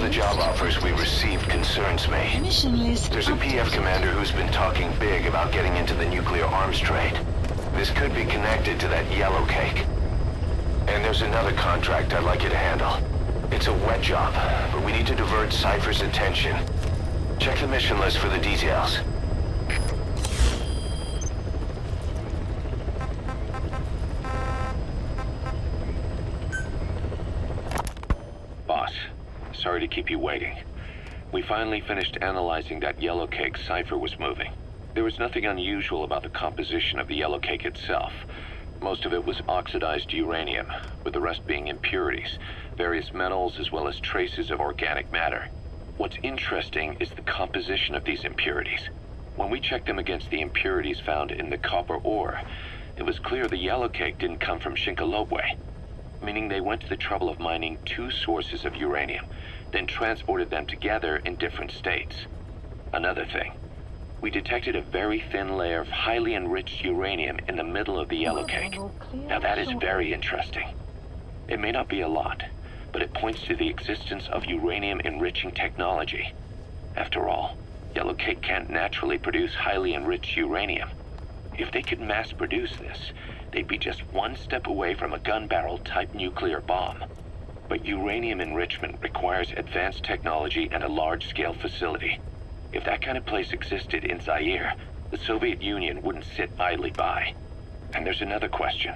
the job offers we received concerns me. Mission list. There's a PF commander who's been talking big about getting into the nuclear arms trade. This could be connected to that yellow cake. And there's another contract I'd like you to handle. It's a wet job, but we need to divert Cypher's attention. Check the mission list for the details. Boss, sorry to keep you waiting. We finally finished analyzing that yellow cake Cypher was moving. There was nothing unusual about the composition of the yellow cake itself. Most of it was oxidized uranium, with the rest being impurities, various metals as well as traces of organic matter. What's interesting is the composition of these impurities. When we checked them against the impurities found in the copper ore, it was clear the yellow cake didn't come from Shinkolobwe, meaning they went to the trouble of mining two sources of uranium, then transported them together in different states. Another thing, we detected a very thin layer of highly enriched uranium in the middle of the yellow cake. Now that is very interesting. It may not be a lot, but it points to the existence of uranium-enriching technology. After all, yellow cake can't naturally produce highly enriched uranium. If they could mass-produce this, they'd be just one step away from a gun barrel-type nuclear bomb. But uranium enrichment requires advanced technology and a large-scale facility. If that kind of place existed in Zaire, the Soviet Union wouldn't sit idly by. And there's another question.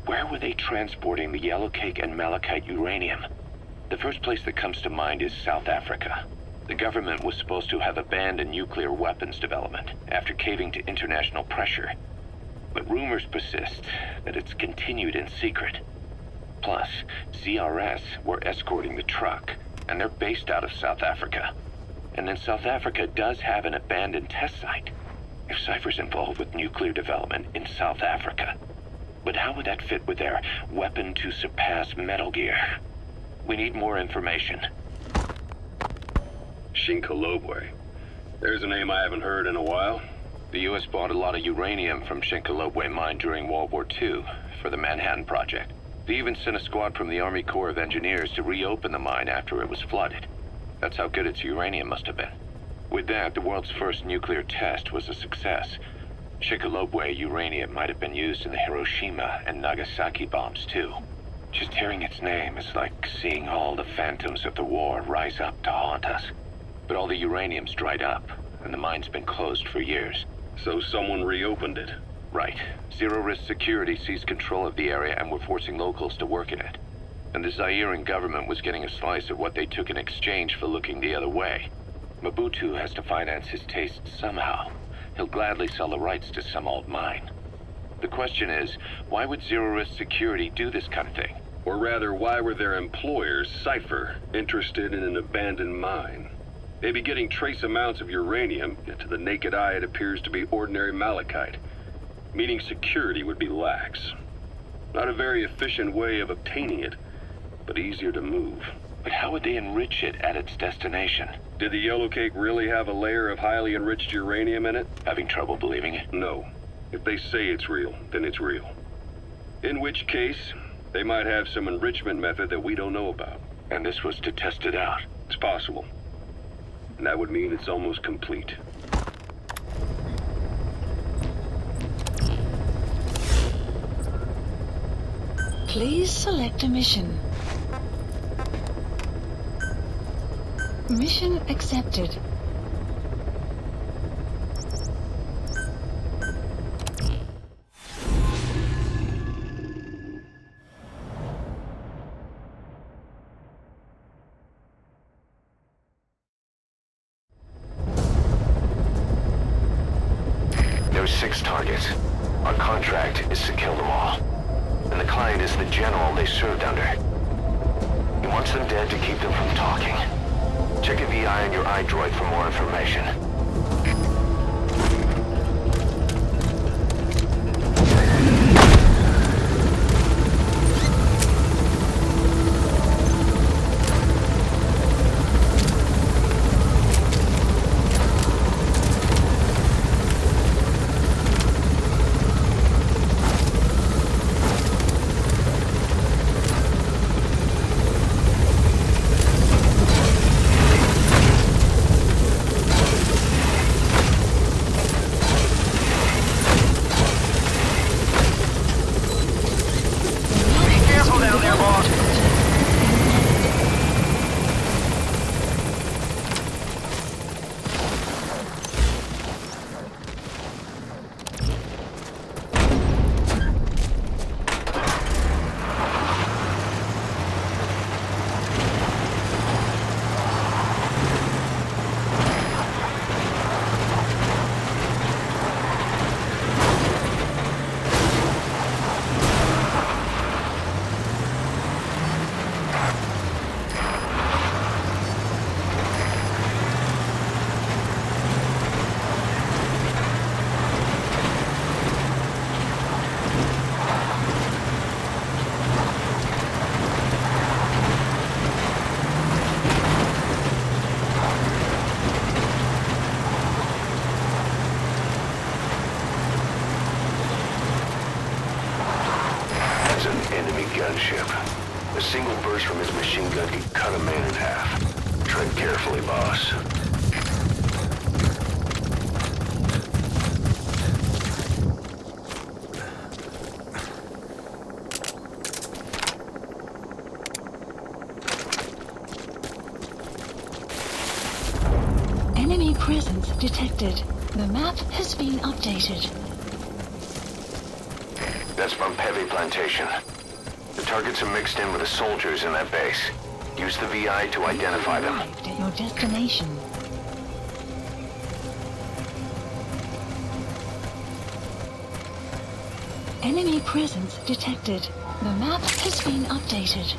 Where were they transporting the yellow cake and malachite uranium? The first place that comes to mind is South Africa. The government was supposed to have abandoned nuclear weapons development after caving to international pressure. But rumors persist that it's continued in secret. Plus, CRS were escorting the truck, and they're based out of South Africa. And then South Africa does have an abandoned test site. If Cypher's involved with nuclear development in South Africa. But how would that fit with their weapon to surpass Metal Gear? We need more information. Shinkolobwe. There's a name I haven't heard in a while. The U.S. bought a lot of uranium from Shinkolobwe mine during World War II for the Manhattan Project. They even sent a squad from the Army Corps of Engineers to reopen the mine after it was flooded. That's how good its uranium must have been. With that, the world's first nuclear test was a success. Shinkolobwe uranium might have been used in the Hiroshima and Nagasaki bombs, too. Just hearing its name is like seeing all the phantoms of the war rise up to haunt us. But all the uranium's dried up, and the mine's been closed for years. So someone reopened it. Right. Zero-risk security seized control of the area and were forcing locals to work in it. And the Zairean government was getting a slice of what they took in exchange for looking the other way. Mobutu has to finance his tastes somehow. He'll gladly sell the rights to some old mine. The question is, why would zero-risk security do this kind of thing? Or rather, why were their employers, Cypher, interested in an abandoned mine? They'd be getting trace amounts of uranium, yet to the naked eye it appears to be ordinary malachite, meaning security would be lax. Not a very efficient way of obtaining it, but easier to move. But how would they enrich it at its destination? Did the yellow cake really have a layer of highly enriched uranium in it? Having trouble believing it? No. If they say it's real, then it's real. In which case, they might have some enrichment method that we don't know about. And this was to test it out? It's possible. And that would mean it's almost complete. Please select a mission. Mission accepted. There's 6 targets. Our contract is to kill them all. And the client is the general they served under. He wants them dead to keep them from talking. Check a VI on your iDroid for more information. enemy gunship. A single burst from his machine gun could cut a man in half. Tread carefully, boss. Enemy presence detected. The map has been updated. That's from Heavy Plantation. The targets are mixed in with the soldiers in that base. Use the VI to identify them. Arrived at your destination. Enemy presence detected. The map has been updated.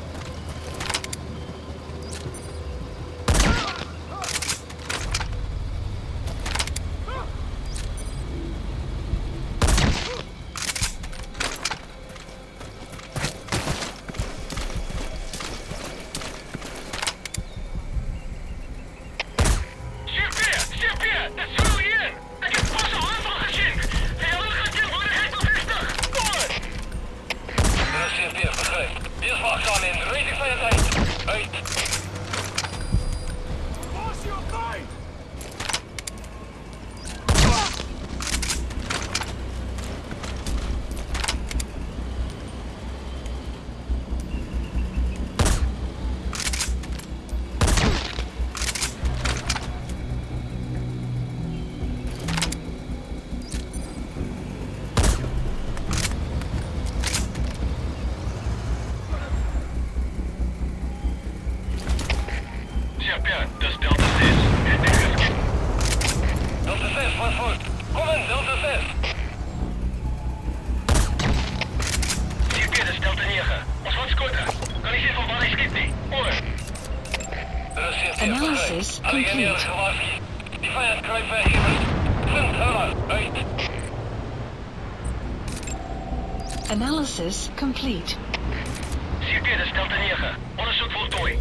Analysis complete. Analysis complete. Citeerde Delta 9. Onderzoek voltooid.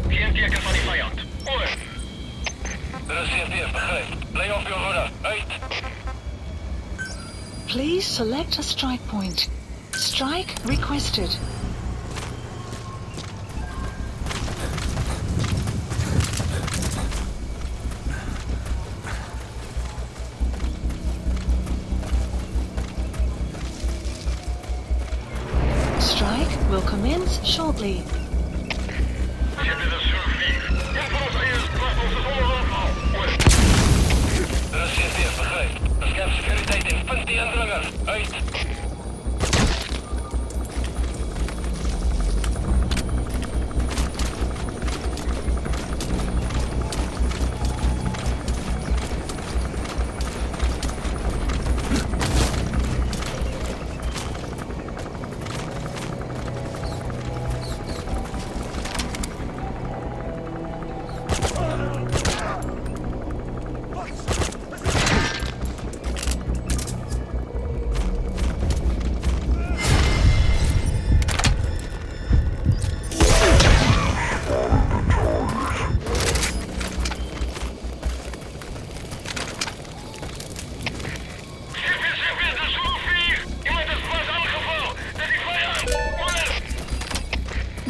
Geen teken van die vijand. Over. De CFD begrepen. Play off your order. Uit. Please select a strike point. Strike requested. Strike will commence shortly.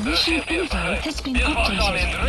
Mission info has been updated.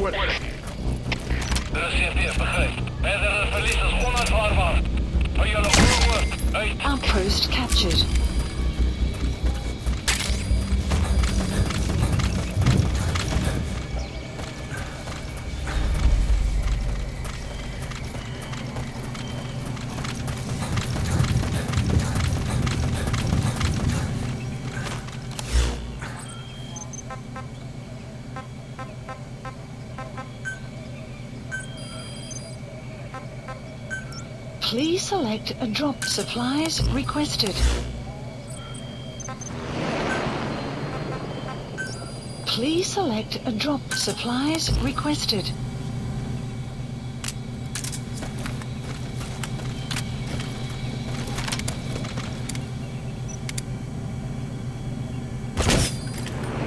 De CFDF, begrijp. Verdere verlies is onaanvaardbaar. Voor jullie oorlog uit. Outpost captured. Please select a drop. Supplies requested. Please select a drop. Supplies requested.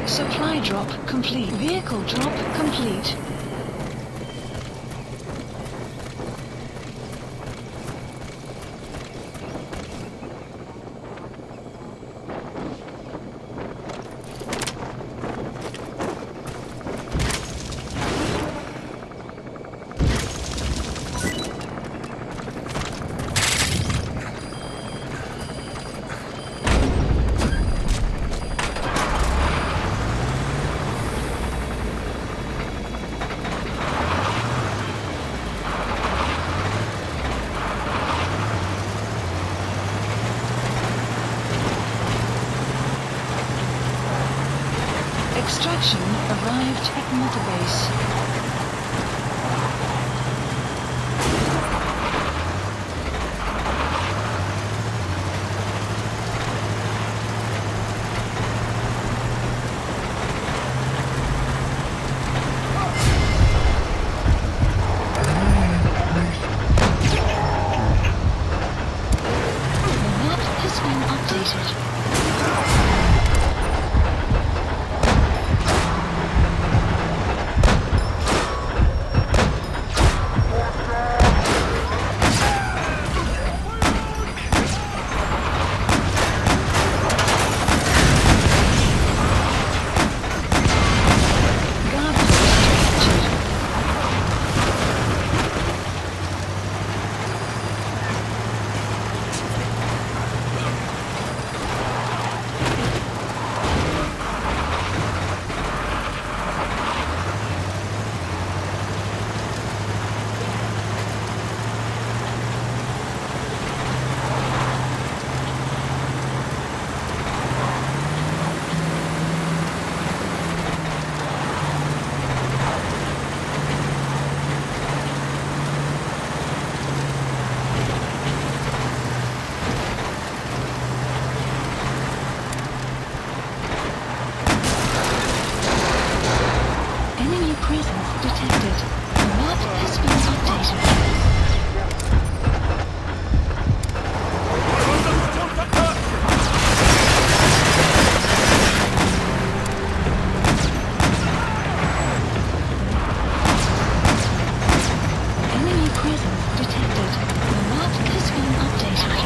Supply drop complete. Vehicle drop complete. Extraction arrived at Mother Base. The map has been updated. Enemy presence detected. The map has been updated. Enemy presence detected. The map has been updated.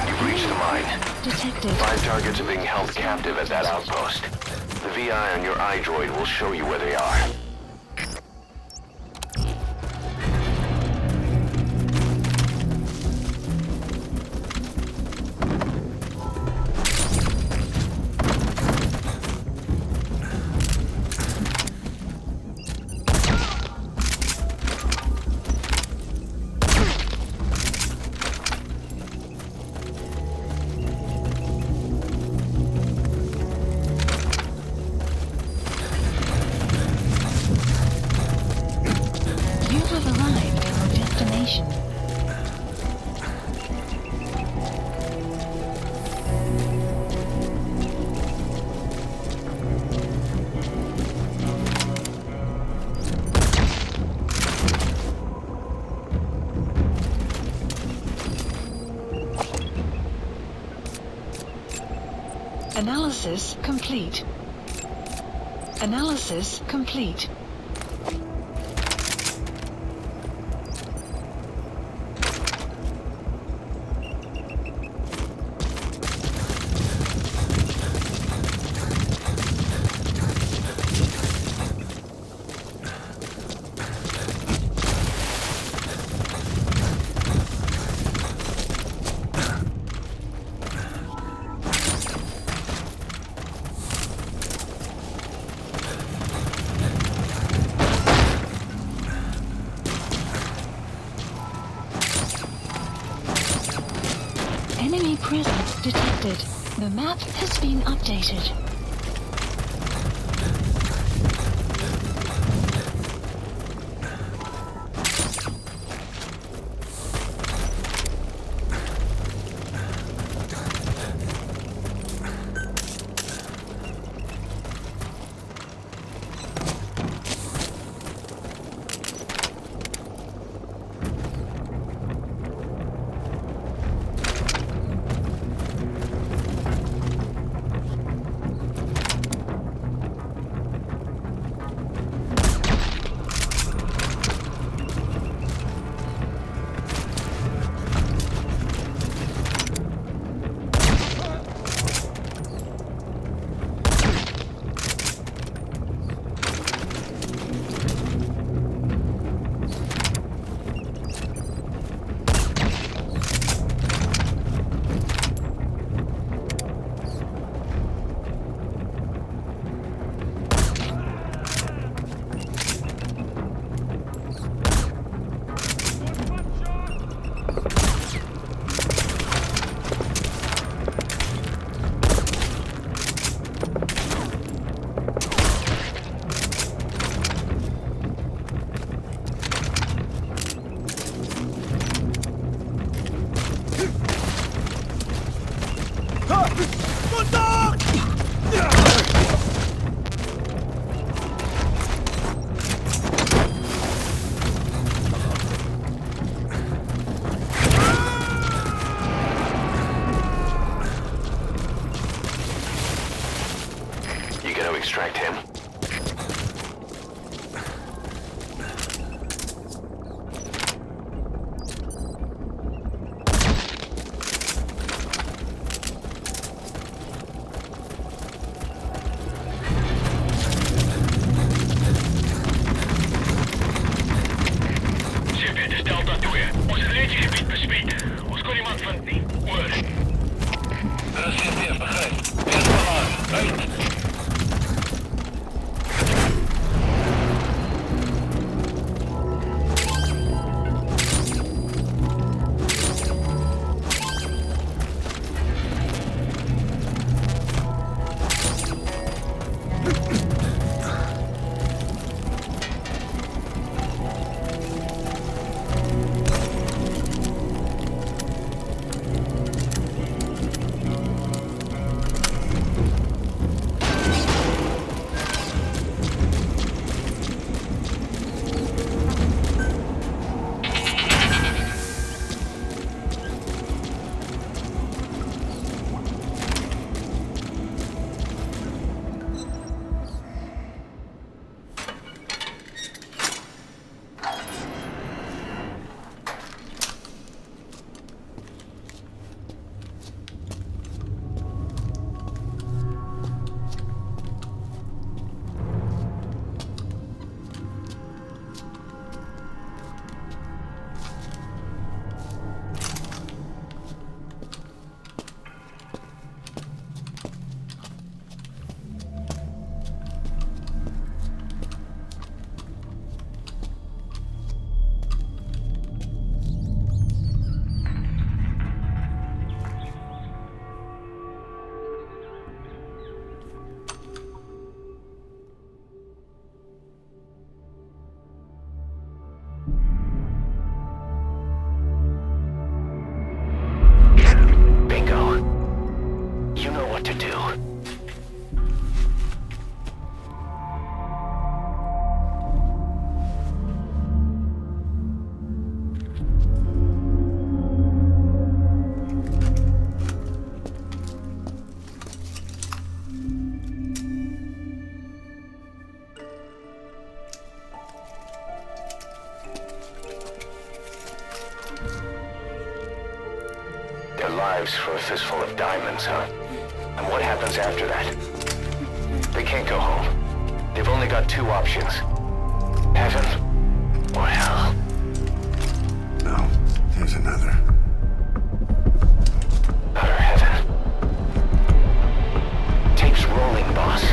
You've reached the mine. Detected. 5 targets are being held captive at that outpost. The VI on your iDroid will show you where they are. Analysis complete. Analysis complete. Enemy presence detected. The map has been updated. You gonna extract him? Ship, dit is Delta 2. Ons gereedgebied bespied. Ons kon niemand vinden nie. Oor. Er is CTF, begrijp. Eerst van aan. Uit. lives for a fistful of diamonds, huh? And what happens after that? They can't go home. They've only got two options. Heaven or hell. No, there's another. Utter heaven. Tape's rolling, boss.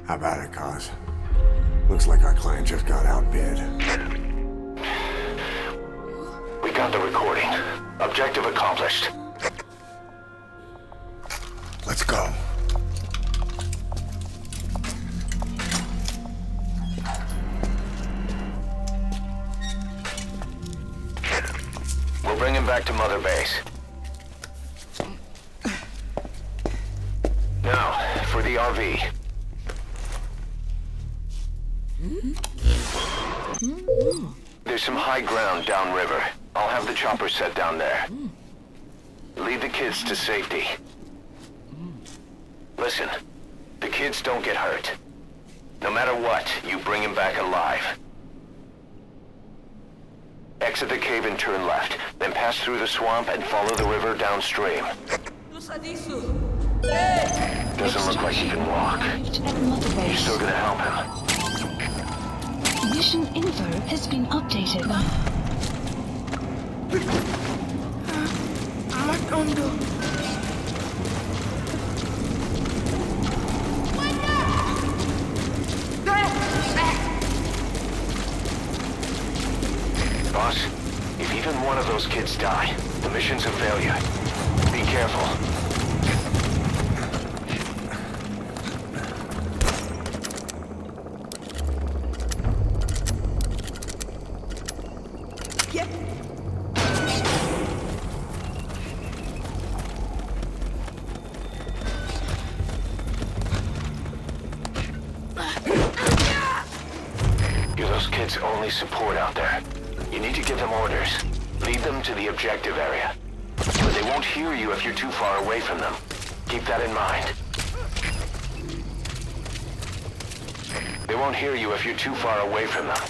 How about it, Cos? Looks like our client just got outbid. We got the recording. Objective accomplished. Let's go. We'll bring him back to Mother Base. Now, for the RV. There's some high ground downriver. I'll have the chopper set down there. Lead the kids to safety. Listen, the kids don't get hurt. No matter what, you bring him back alive. Exit the cave and turn left, then pass through the swamp and follow the river downstream. Doesn't look like he can walk. Arrived at Mother You're Base. still gonna help him. Mission info has been updated. Boss, if even one of those kids die, the mission's a failure. Be careful. You're those kids' only support out there. You need to give them orders. Lead them to the objective area. But they won't hear you if you're too far away from them. Keep that in mind. They won't hear you if you're too far away from them.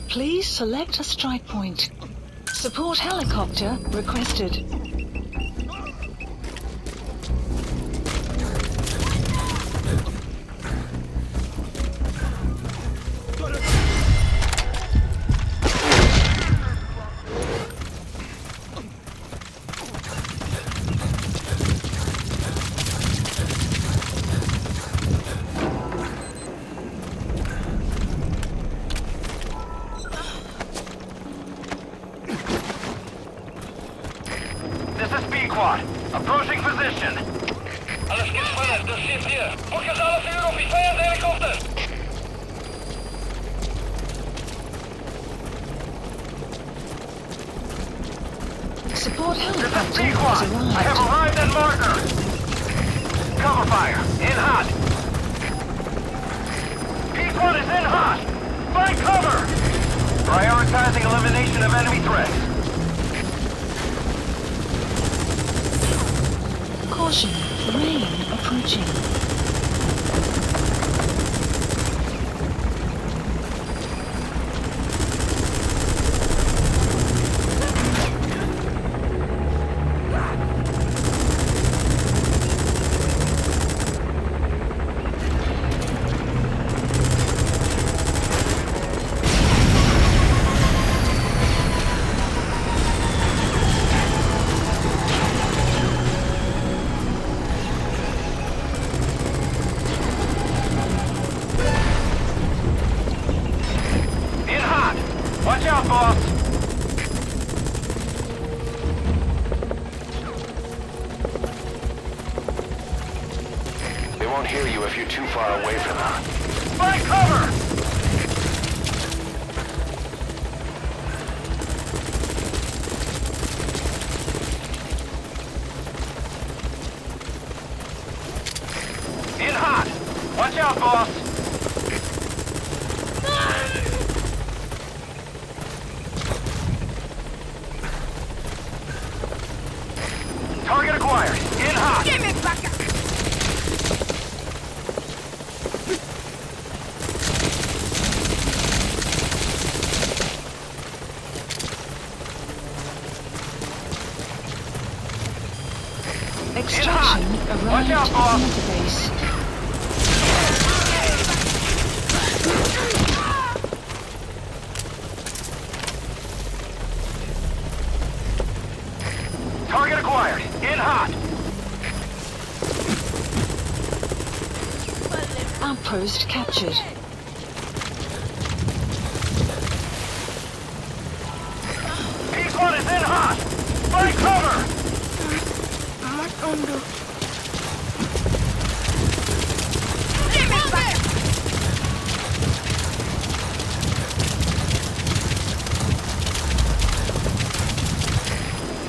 Please select a strike point. Support helicopter requested. This is B-Quad. Approaching position. Alles gespannt, das steht hier. Fokus alle vuur op die vijandshelikopter. Support This is helicopter B-Quad. has I have arrived. arrived at marker. Cover fire. In hot. B-Quad is in hot. Find cover. Prioritizing elimination of enemy threats. Caution, rain approaching. Watch out, boss! They won't hear you if you're too far away from them. Find cover! In hot! Watch out, boss! Target acquired. In hot. Give me back. Extraction Watch out, arrived boss. at the base. Target acquired. In hot. Outpost captured. P1 is in hot. Find cover.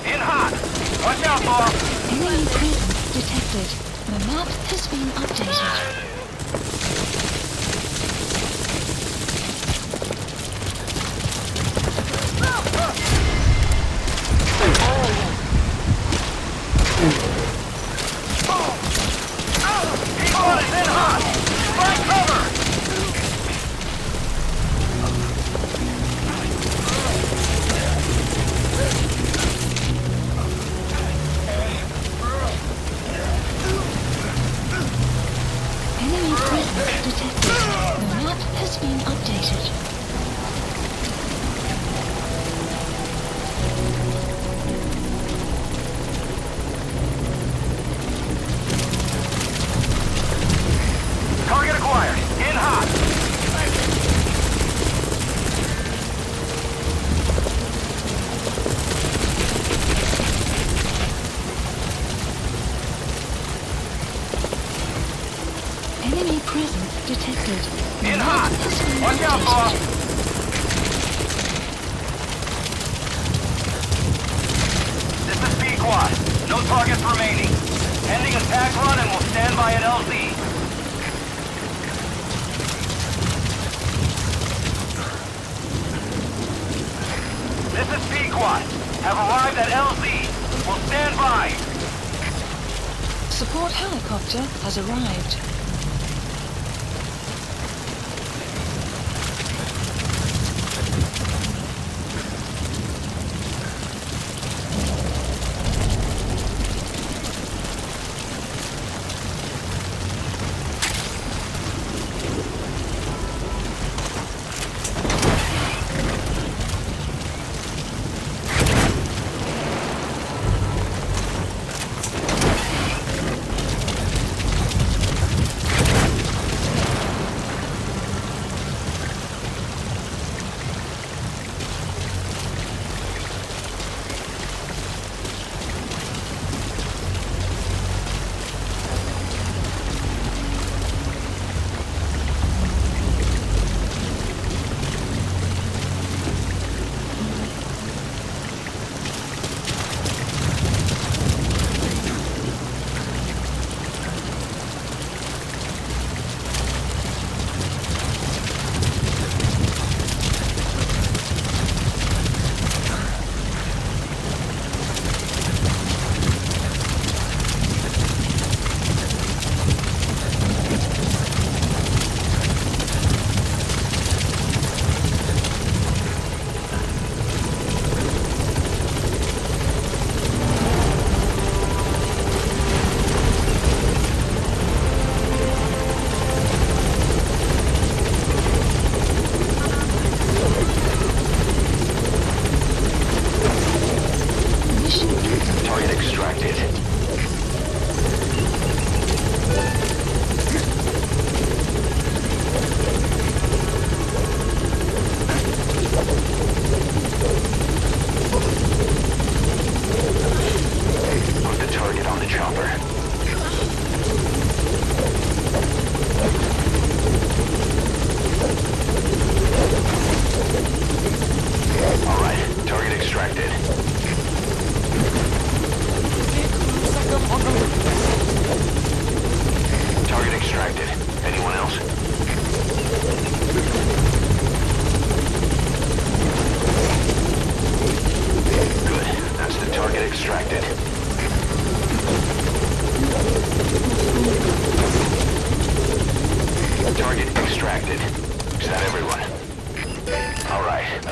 In hot. Watch out, boss. Enemy presence detected. The map has been updated. P1 is in hot. Find cover. Enemy presence detected. The map has been updated. Target acquired. In hot. Enemy presence detected. The In map hot. has been Watch out, updated. boss. This is P-Quad. No targets remaining. Ending attack run and we'll stand by at LZ. This is P-Quad. Have arrived at LZ. We'll stand by. Support helicopter has arrived.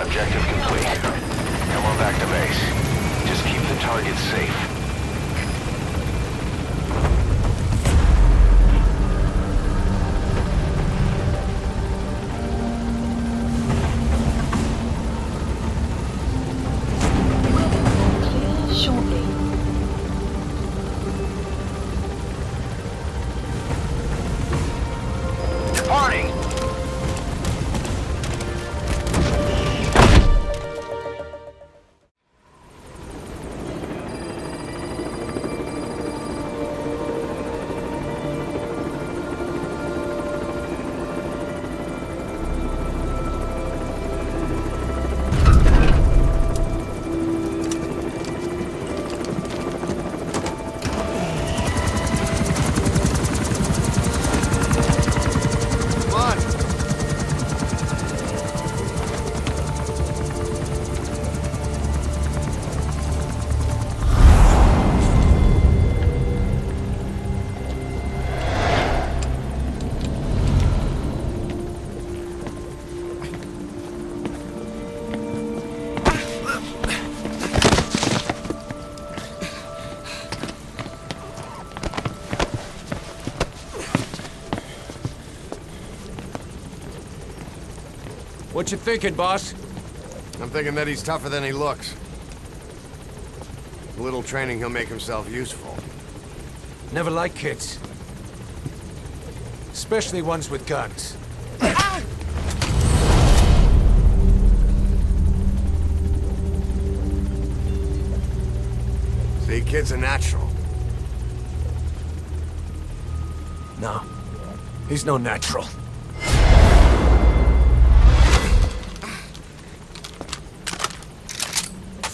Objective complete. Come on back to base. Just keep the target safe. Clear shortly. Departing! What you thinking, boss? I'm thinking that he's tougher than he looks. A little training, he'll make himself useful. Never like kids. Especially ones with guns. See, kid's a natural. No. He's no natural.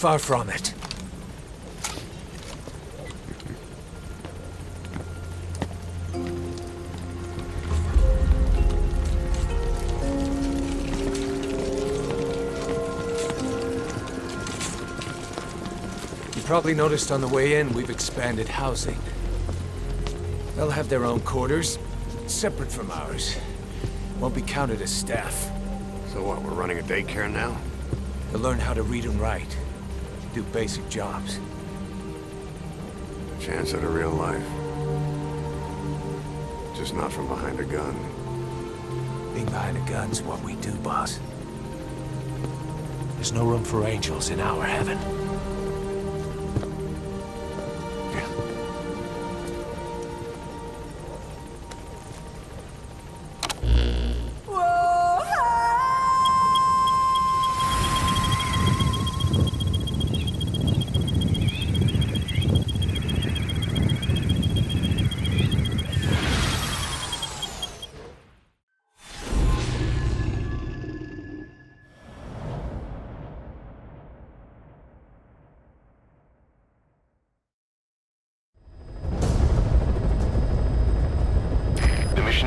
Far from it. You probably noticed on the way in, we've expanded housing. They'll have their own quarters, separate from ours. Won't be counted as staff. So what, we're running a daycare now? They'll learn how to read and write. Do basic jobs. Chance at a real life. Just not from behind a gun. Being behind a gun's what we do, boss. There's no room for angels in our heaven.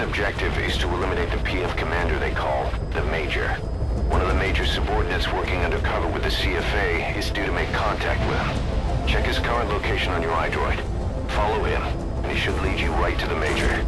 Objective is to eliminate the PF commander they call the Major. One of the Major's subordinates working undercover with the CFA is due to make contact with him. Check his current location on your iDroid. Follow him, and he should lead you right to the Major.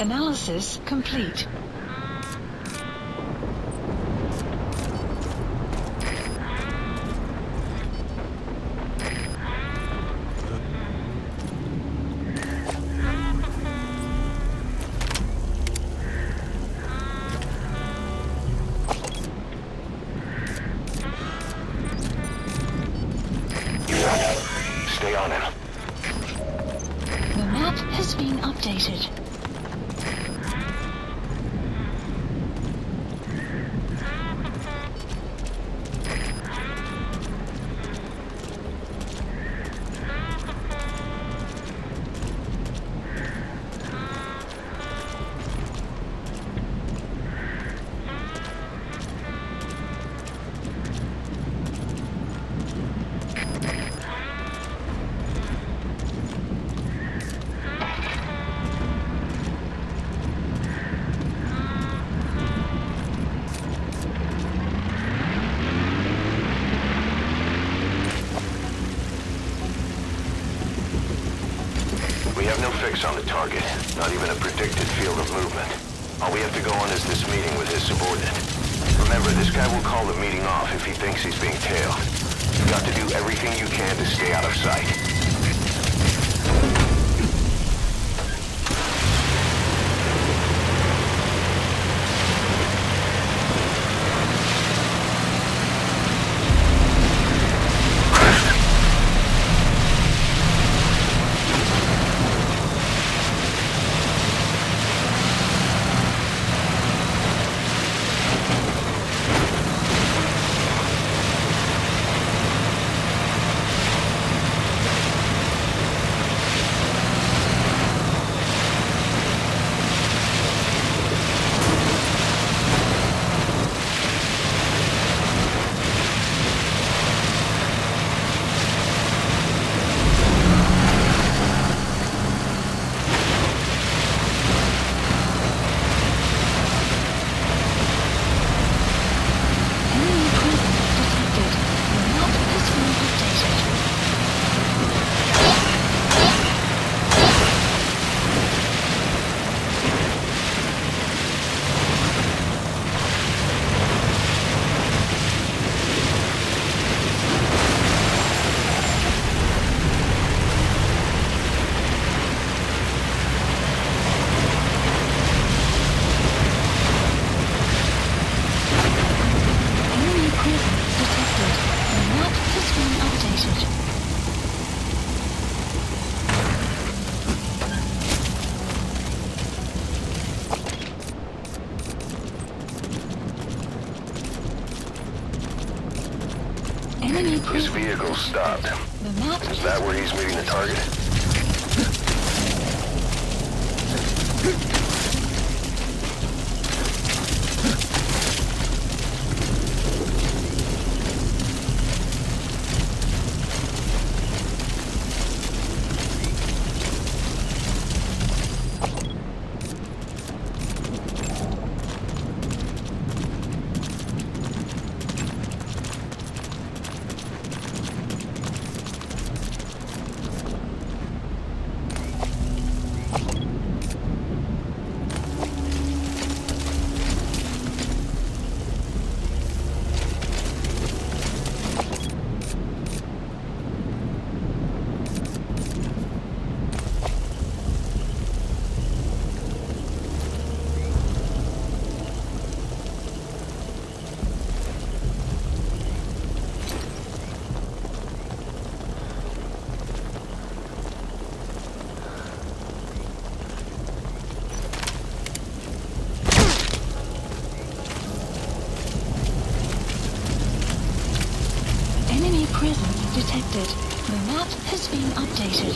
Analysis complete. Stay on him. The map has been updated. We have no fix on the target, not even a predicted field of movement. All we have to go on is this meeting with his subordinate. Remember, this guy will call the meeting off if he thinks he's being tailed. You've got to do everything you can to stay out of sight. His vehicle stopped. Is that where he's meeting the target? Presence detected. The map has been updated.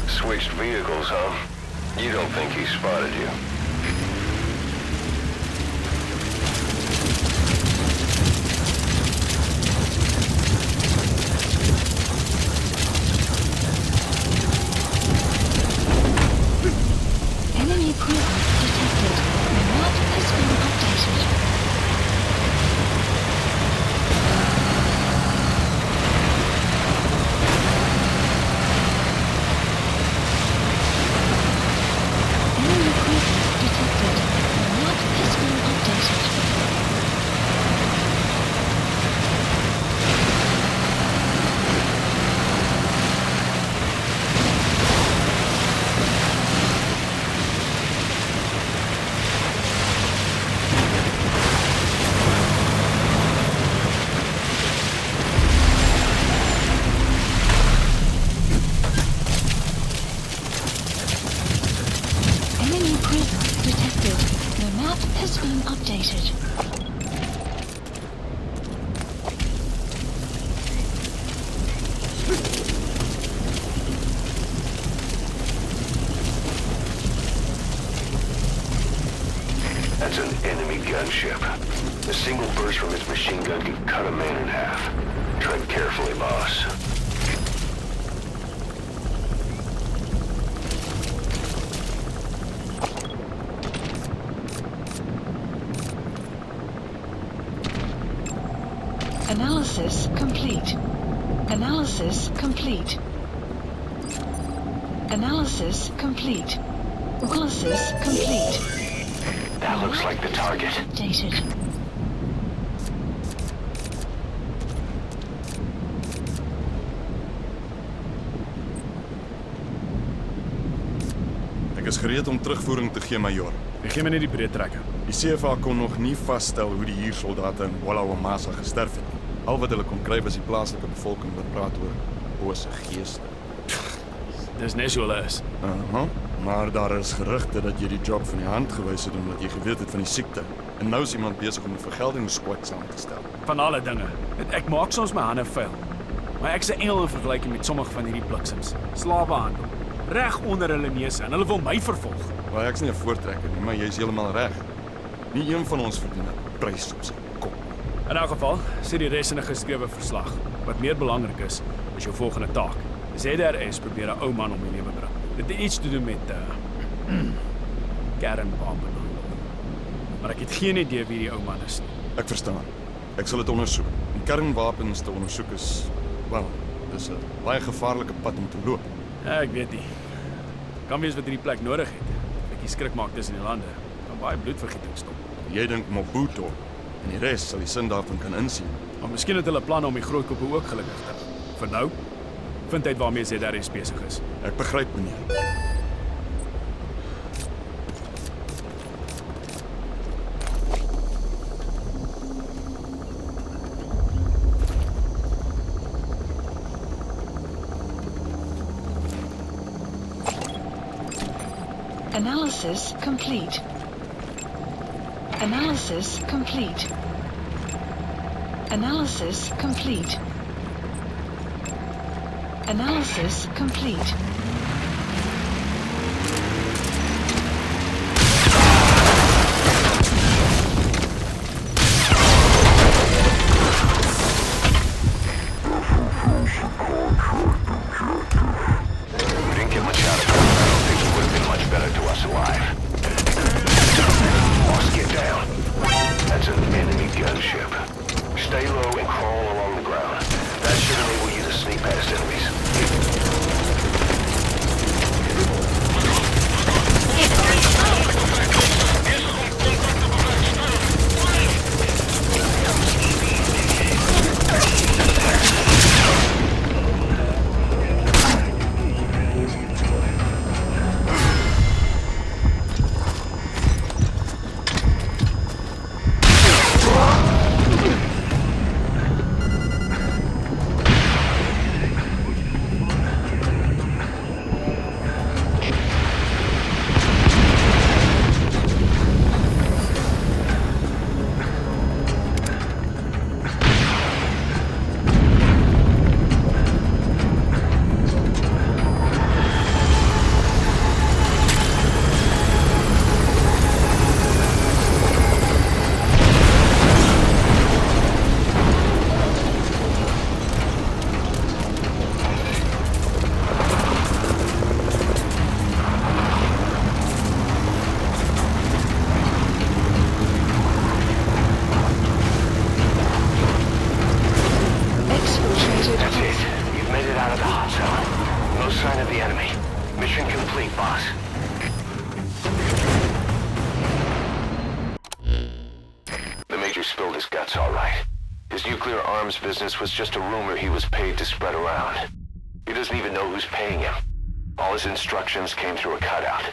Switched vehicles, huh? You don't think he spotted you? bullets from his machine gun could cut a man in half. Tread carefully, boss. Analysis complete. Analysis complete. Analysis complete. Analysis complete. That looks like the target. Updated. Ek is gereed om terugvoering te gee, majoor. Gee my net die breedtrekker. Die CFA kon nog nie vasstel hoe die huursoldate in Angola-Zaire gesterf het nie. Al wat hulle kon kry was die plaaslike bevolking wat praat oor bose geeste. Dis net so hulle is. Aha, maar daar is gerugte dat jy die job van die hand gewys het omdat jy geweet het van die siekte. En nou is iemand besig om 'n vergeldingssquad saam te stel. Van alle dinge. Ek maak soms my hande vuil. Maar ek's 'n engel in vergelyking met sommige van hierdie bliksems. Slawehandel. Reg onder hulle neuse en hulle wil my vervolg. Maar ek's nie 'n voortrekker nie, maar jy's heeltemal reg. Nie een van ons verdien 'n prys op sy kop. In elk geval, sê die res in 'n geskrewe verslag. Wat meer belangrik is jou volgende taak. ZRS probeer 'n ou man om die lewe bring. Dit het iets te doen met kernwapen. Maar ek het geen idee wie die ou man is nie. Ek verstaan. Ek sal dit ondersoek. En kernwapens te ondersoek is, wel, dis 'n baie gevaarlike pad om te loop. Ja, ek weet nie. Kan wees wat hierdie plek nodig het. Bietjie skrik maak tussen die lande. Kan baie bloedvergieting stop. Jy dink Mobutu en die res sal die sin daarvan kan insien. Maar miskien het hulle planne om die groot koppe ook gelukkig te hou. Vir nou, vind uit waarmee ZRS besig is. Ek begryp, meneer. Analysis complete. Analysis complete. Analysis complete. Analysis complete. We didn't get much out of it. I don't think it would have been much better to us alive. Boss, get down. That's an enemy gunship. Stay low and crawl along the ground. That should enable you to sneak past enemies. That's it. You've made it out of the hot zone. No sign of the enemy. Mission complete, boss. The Major spilled his guts, all right. His nuclear arms business was just a rumor he was paid to spread around. He doesn't even know who's paying him. All his instructions came through a cutout.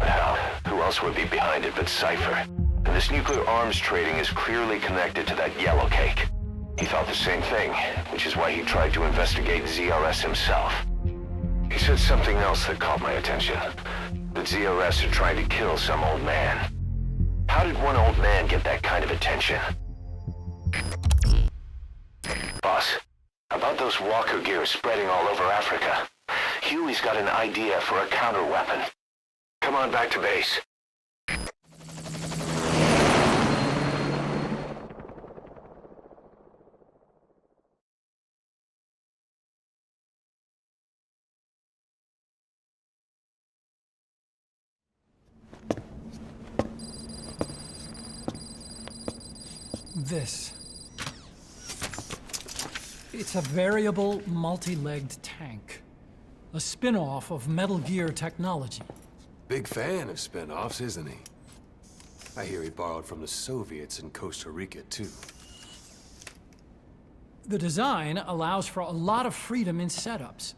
Well, who else would be behind it but Cypher? And this nuclear arms trading is clearly connected to that yellow cake. He thought the same thing, which is why he tried to investigate ZRS himself. He said something else that caught my attention. That ZRS are trying to kill some old man. How did one old man get that kind of attention? Boss, about those walker gears spreading all over Africa, Huey's got an idea for a counter-weapon. Come on back to base. this. It's a variable, multi-legged tank. A spin-off of Metal Gear technology. Big fan of spin-offs, isn't he? I hear he borrowed from the Soviets in Costa Rica, too. The design allows for a lot of freedom in setups.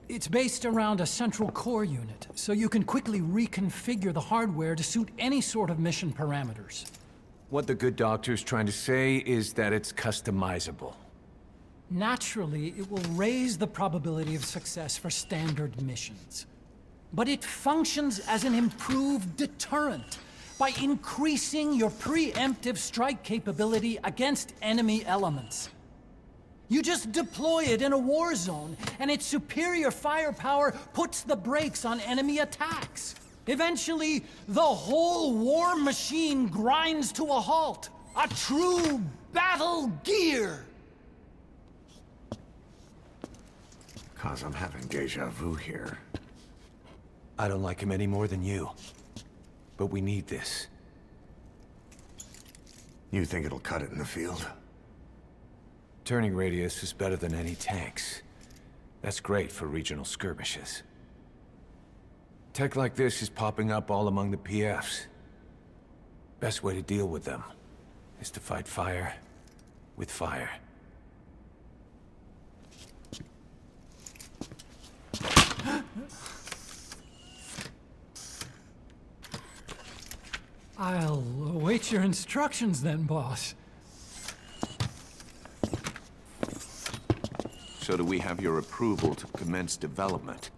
It's based around a central core unit, so you can quickly reconfigure the hardware to suit any sort of mission parameters. What the good doctor's trying to say is that it's customizable. Naturally, it will raise the probability of success for standard missions. But it functions as an improved deterrent by increasing your preemptive strike capability against enemy elements. You just deploy it in a war zone, and its superior firepower puts the brakes on enemy attacks. Eventually, the whole war machine grinds to a halt. A true battle gear! Cause I'm having deja vu here. I don't like him any more than you. But we need this. You think it'll cut it in the field? Turning radius is better than any tanks. That's great for regional skirmishes. Tech like this is popping up all among the PFs. Best way to deal with them is to fight fire with fire. I'll await your instructions then, boss. So do we have your approval to commence development?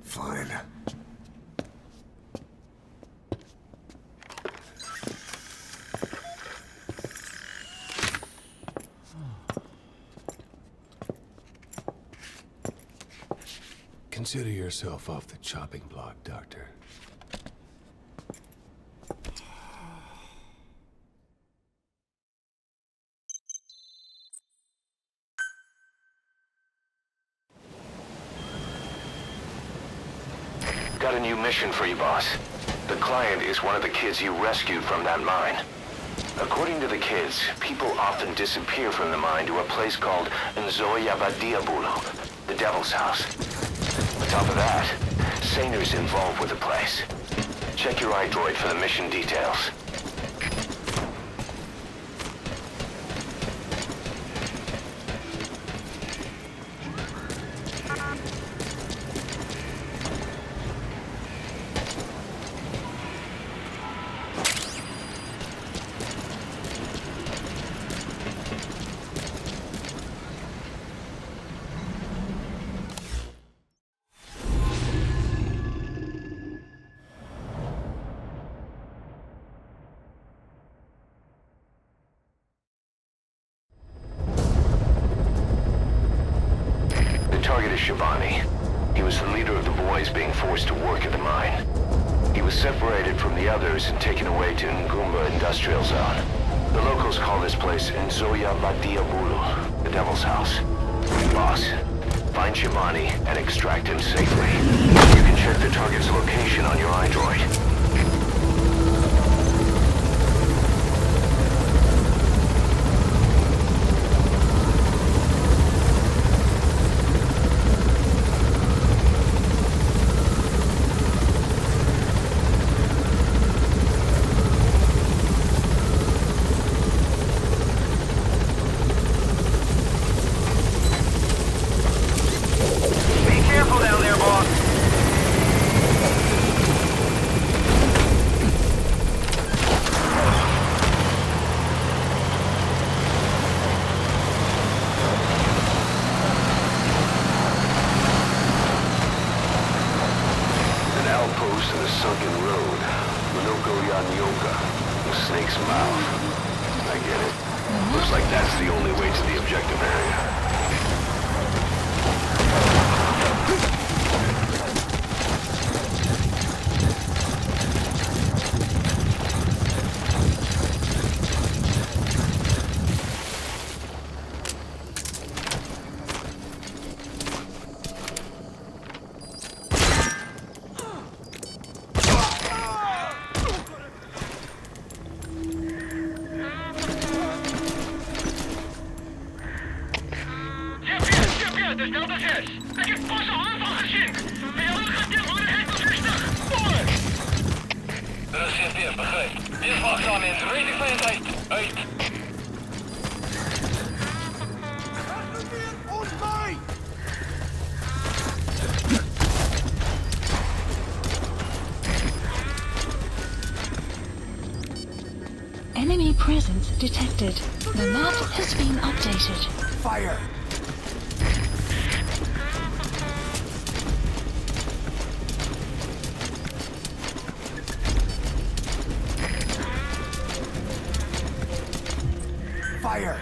Fine. Consider yourself off the chopping block, Doctor. Got a new mission for you, boss. The client is one of the kids you rescued from that mine. According to the kids, people often disappear from the mine to a place called Angola-Zaire, the Devil's House. On top of that, Saner's involved with the place. Check your iDroid for the mission details. Target is Shivani. He was the leader of the boys being forced to work at the mine. He was separated from the others and taken away to Ngumba Industrial Zone. The locals call this place Angola-Zaire, the Devil's House. Boss, find Shivani and extract him safely. You can check the target's location on your iDroid. Dit is Delta 6. Ik heb pas een aanval gezien. Bij jou gaat tegenwoordigheid bevestigd. Over. Er is CPF, begrijp. Wees waakzaam en ready for het uit. Enemy presence detected. The map has been updated. Fire! Fire!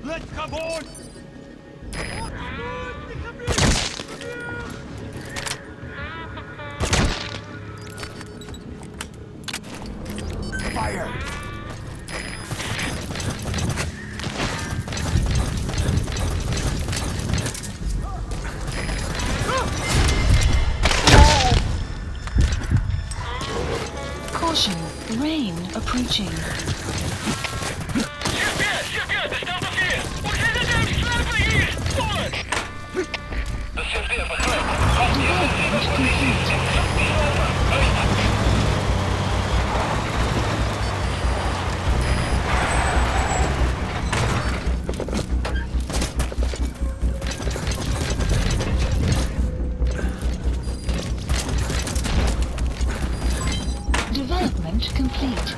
Let's come on! Fire! Caution, rain approaching. CPF, de Delta 4. Wat is het nou? Die slapen hier. Voor. De CPF, begrijp. Development complete. Development complete.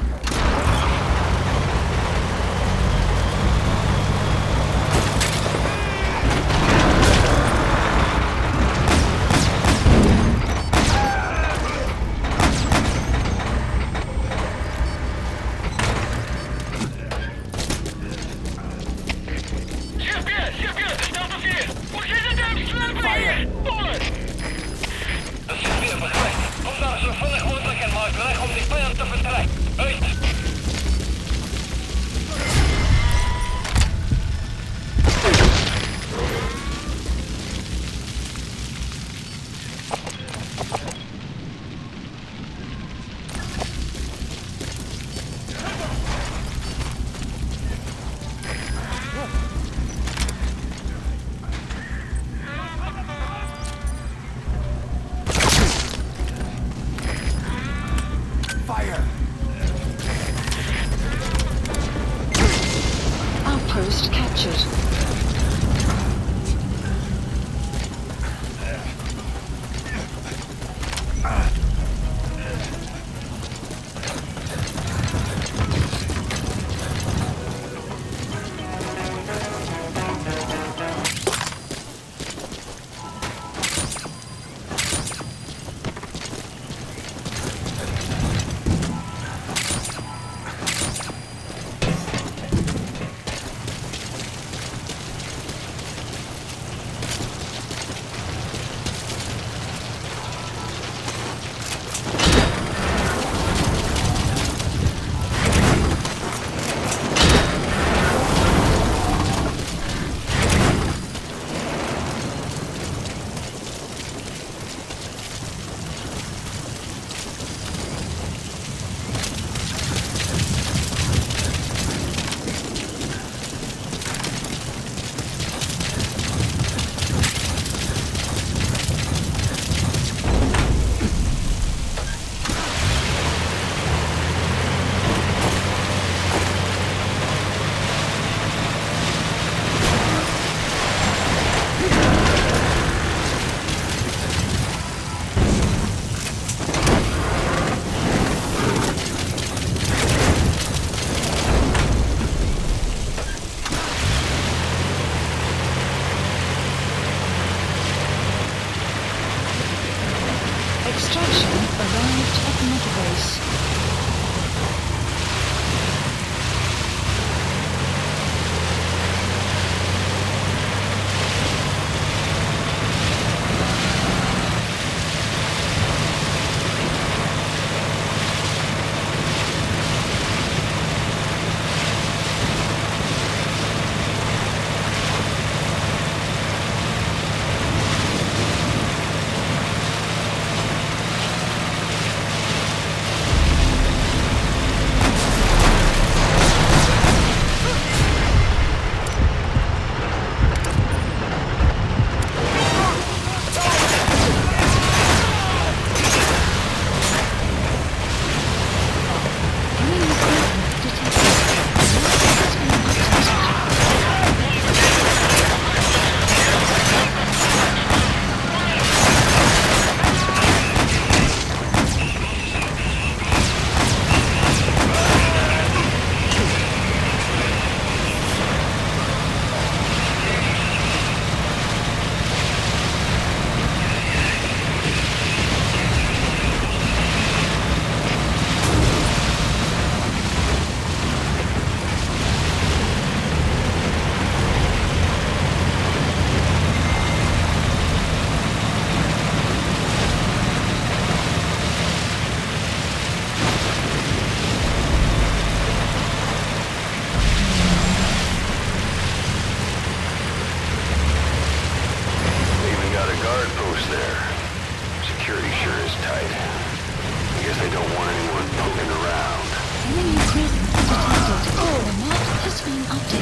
CPF, de Delta 4. Wat is het nou? Die slapen hier. Voor. De CPF, begrijp. Kom daar zo vlug mogelijk en maak weg om die vijand te vertrekken. Uit! Fire! Outpost captured.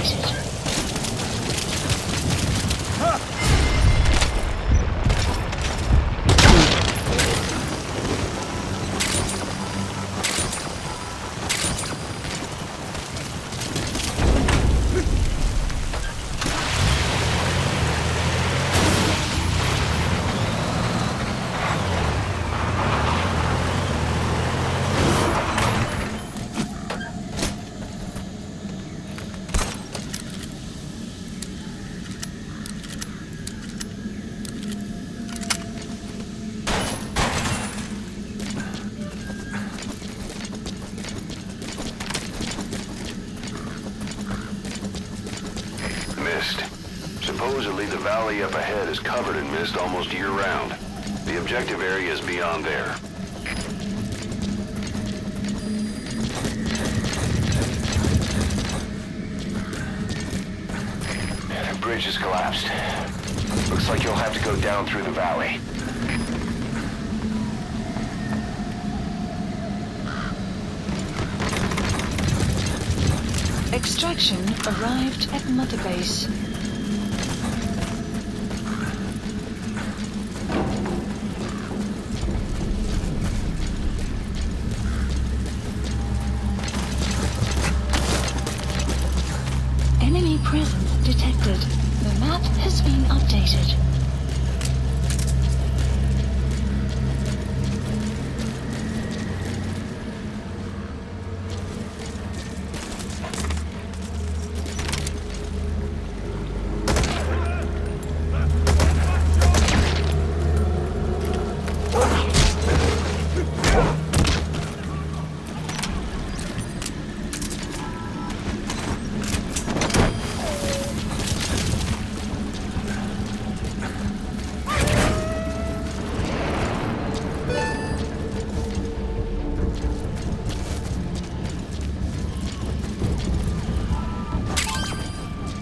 updated. Supposedly, the valley up ahead is covered in mist almost year-round. The objective area is beyond there. The bridge has collapsed. Looks like you'll have to go down through the valley. Extraction arrived at Mother Base. Enemy presence detected. The map has been updated.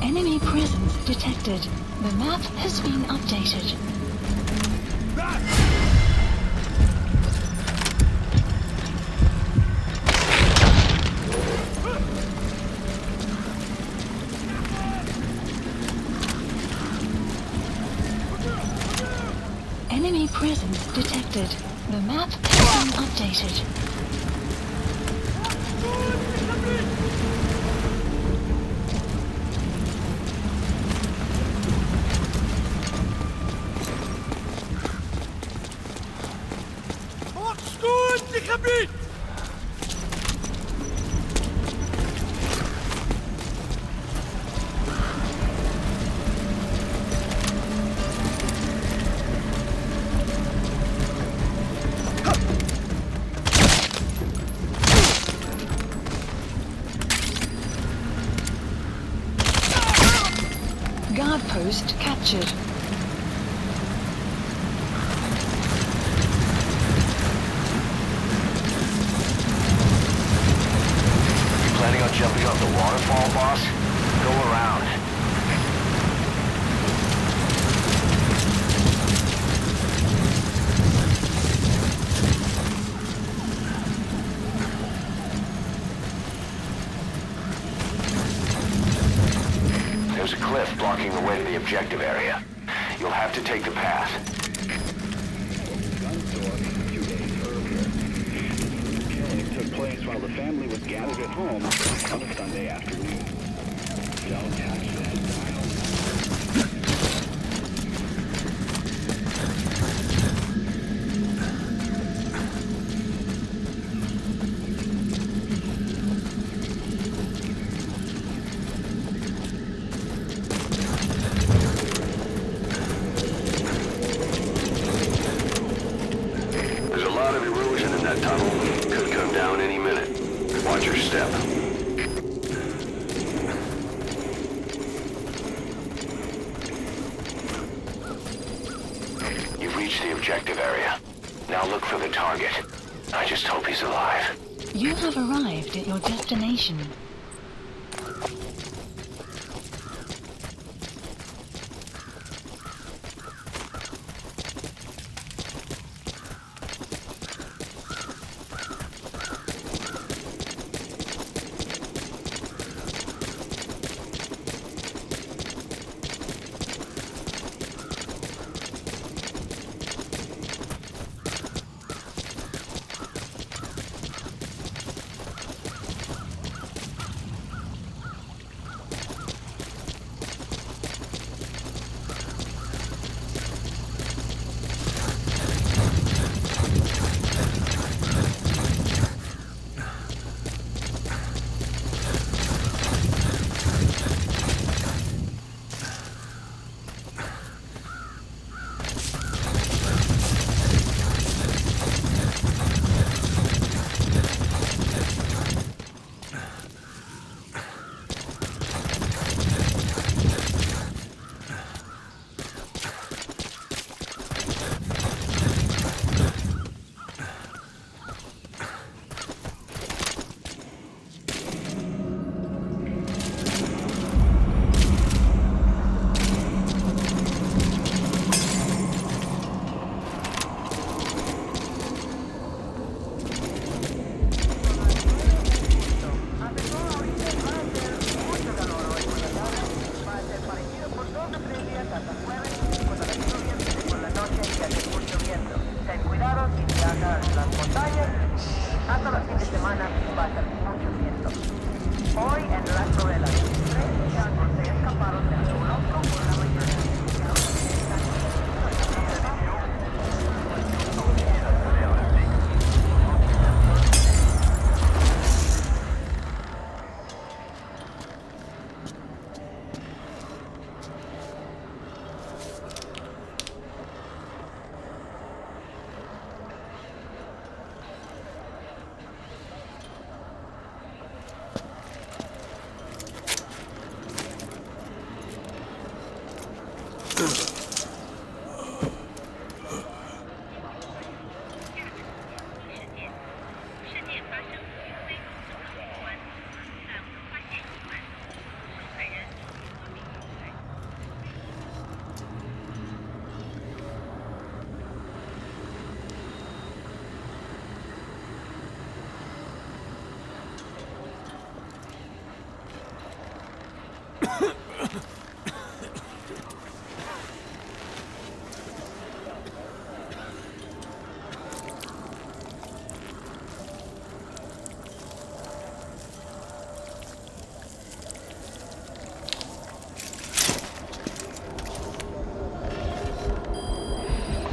Enemy presence detected. The map has been updated. Enemy presence detected. The map has been updated. Guard post captured. Planning on jumping off the waterfall, boss? Go around. There's a cliff blocking the way to the objective area. You'll have to take the path. Took place while the family was gathered at home on a Sunday afternoon. Don't touch that dial. There's a lot of erosion in that tunnel. Could come down any minute. Watch your step. You've reached the objective area. Now look for the target. I just hope he's alive. You have arrived at your destination.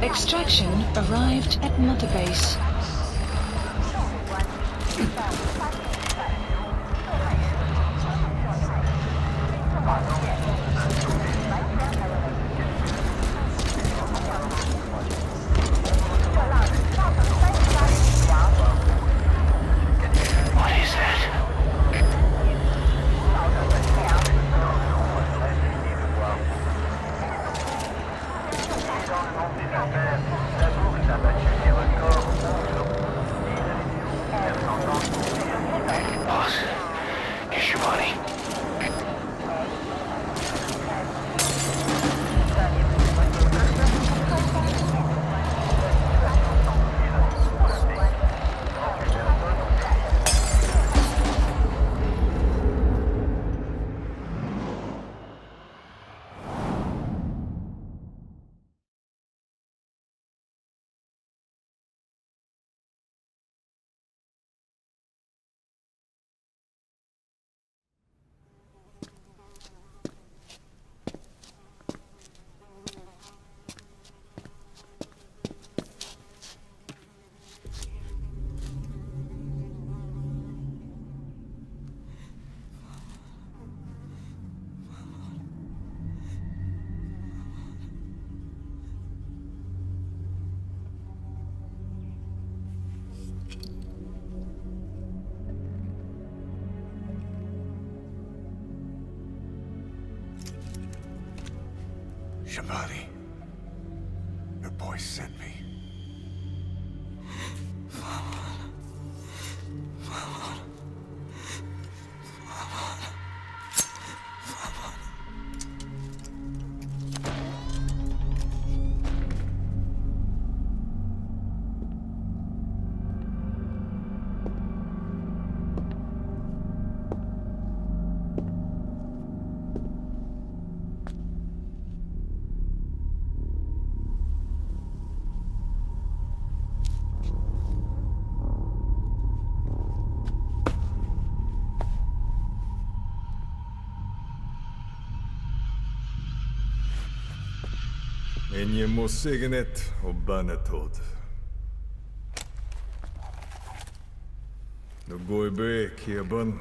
Extraction arrived at Mother Base. What is that? Boss, here's your money. Shabani, your boy sent me. En je må signet og bannetod. Nu går jeg bek i bunn.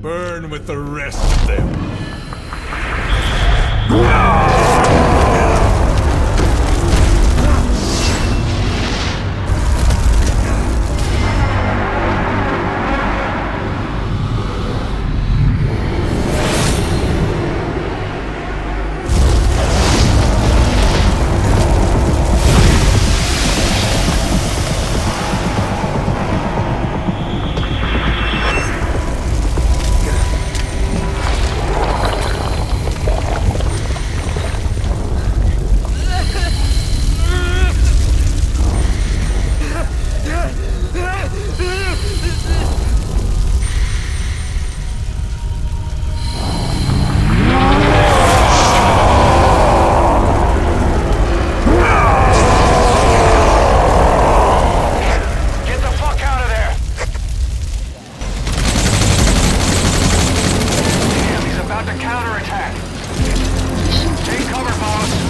Burn with the rest of them. to counterattack. Take cover, boss.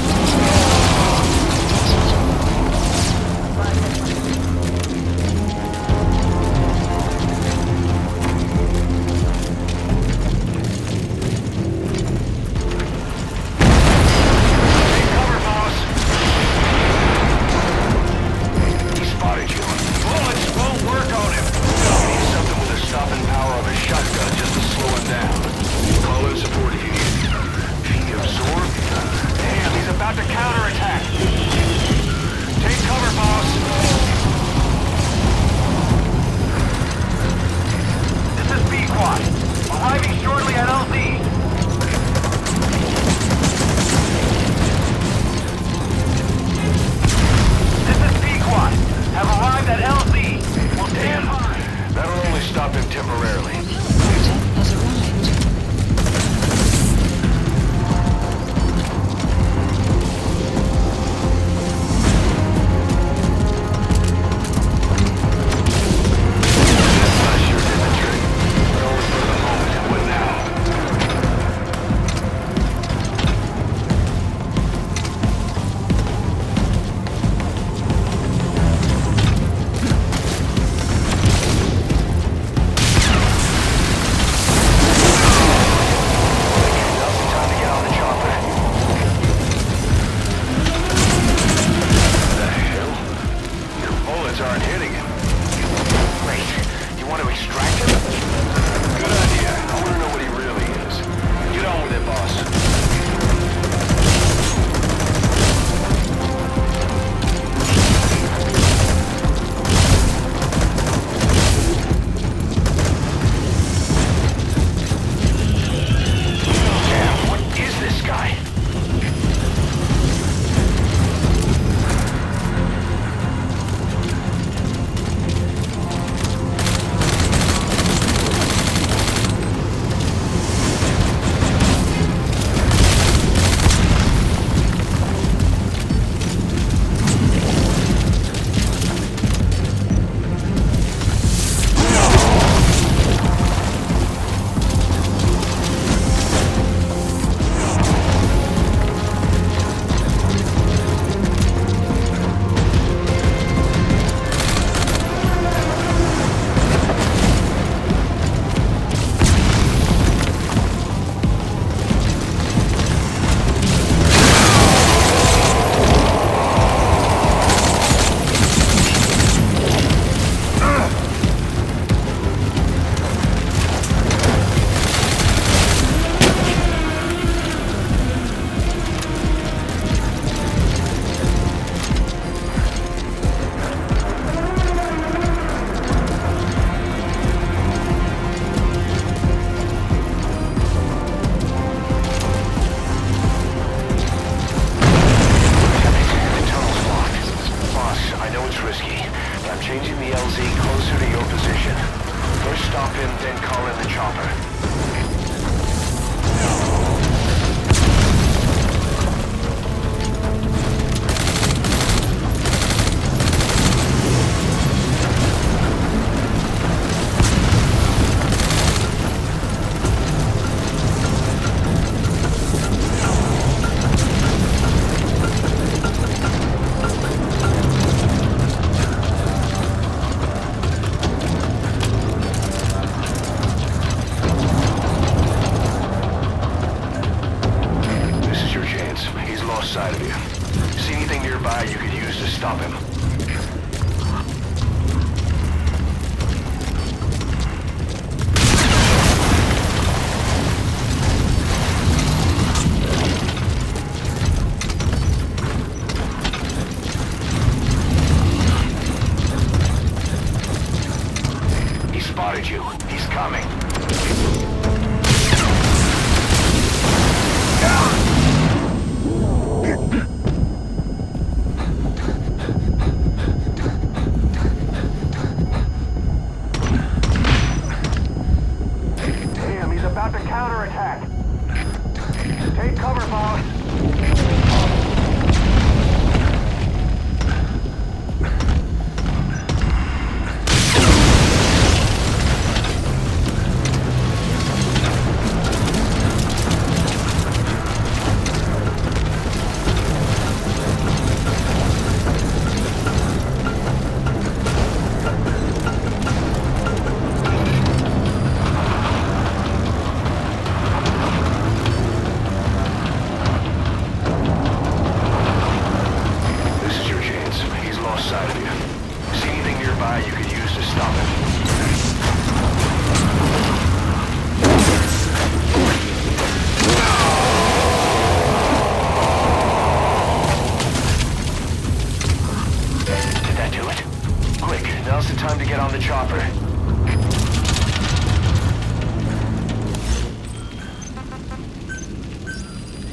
chopper.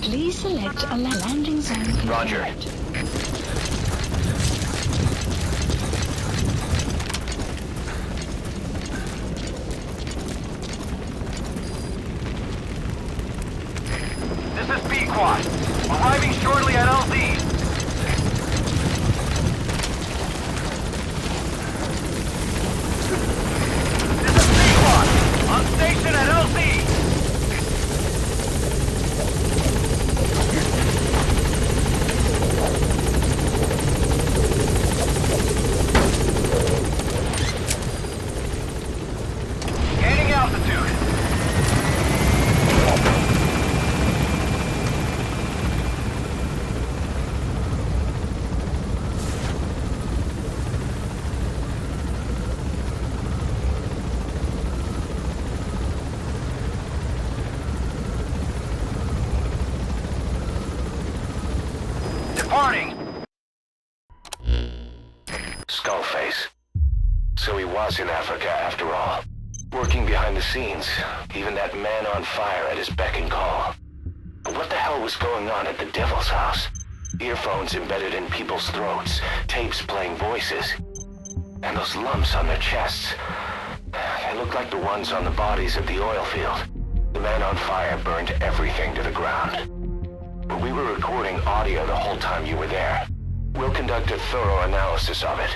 Please select a landing zone confirmed. Roger. This is B-Quad. Arriving shortly at LZ. This is B-Quad. On station at LZ. Gaining altitude. Departing. Skullface. So he was in Africa after all. Working behind the scenes. Even that man on fire at his beck and call. But what the hell was going on at the Devil's House? Earphones embedded in people's throats. Tapes playing voices. And those lumps on their chests. They looked like the ones on the bodies at the oil field. The man on fire burned everything to the ground. But we were recording audio the whole time you were there. We'll conduct a thorough analysis of it.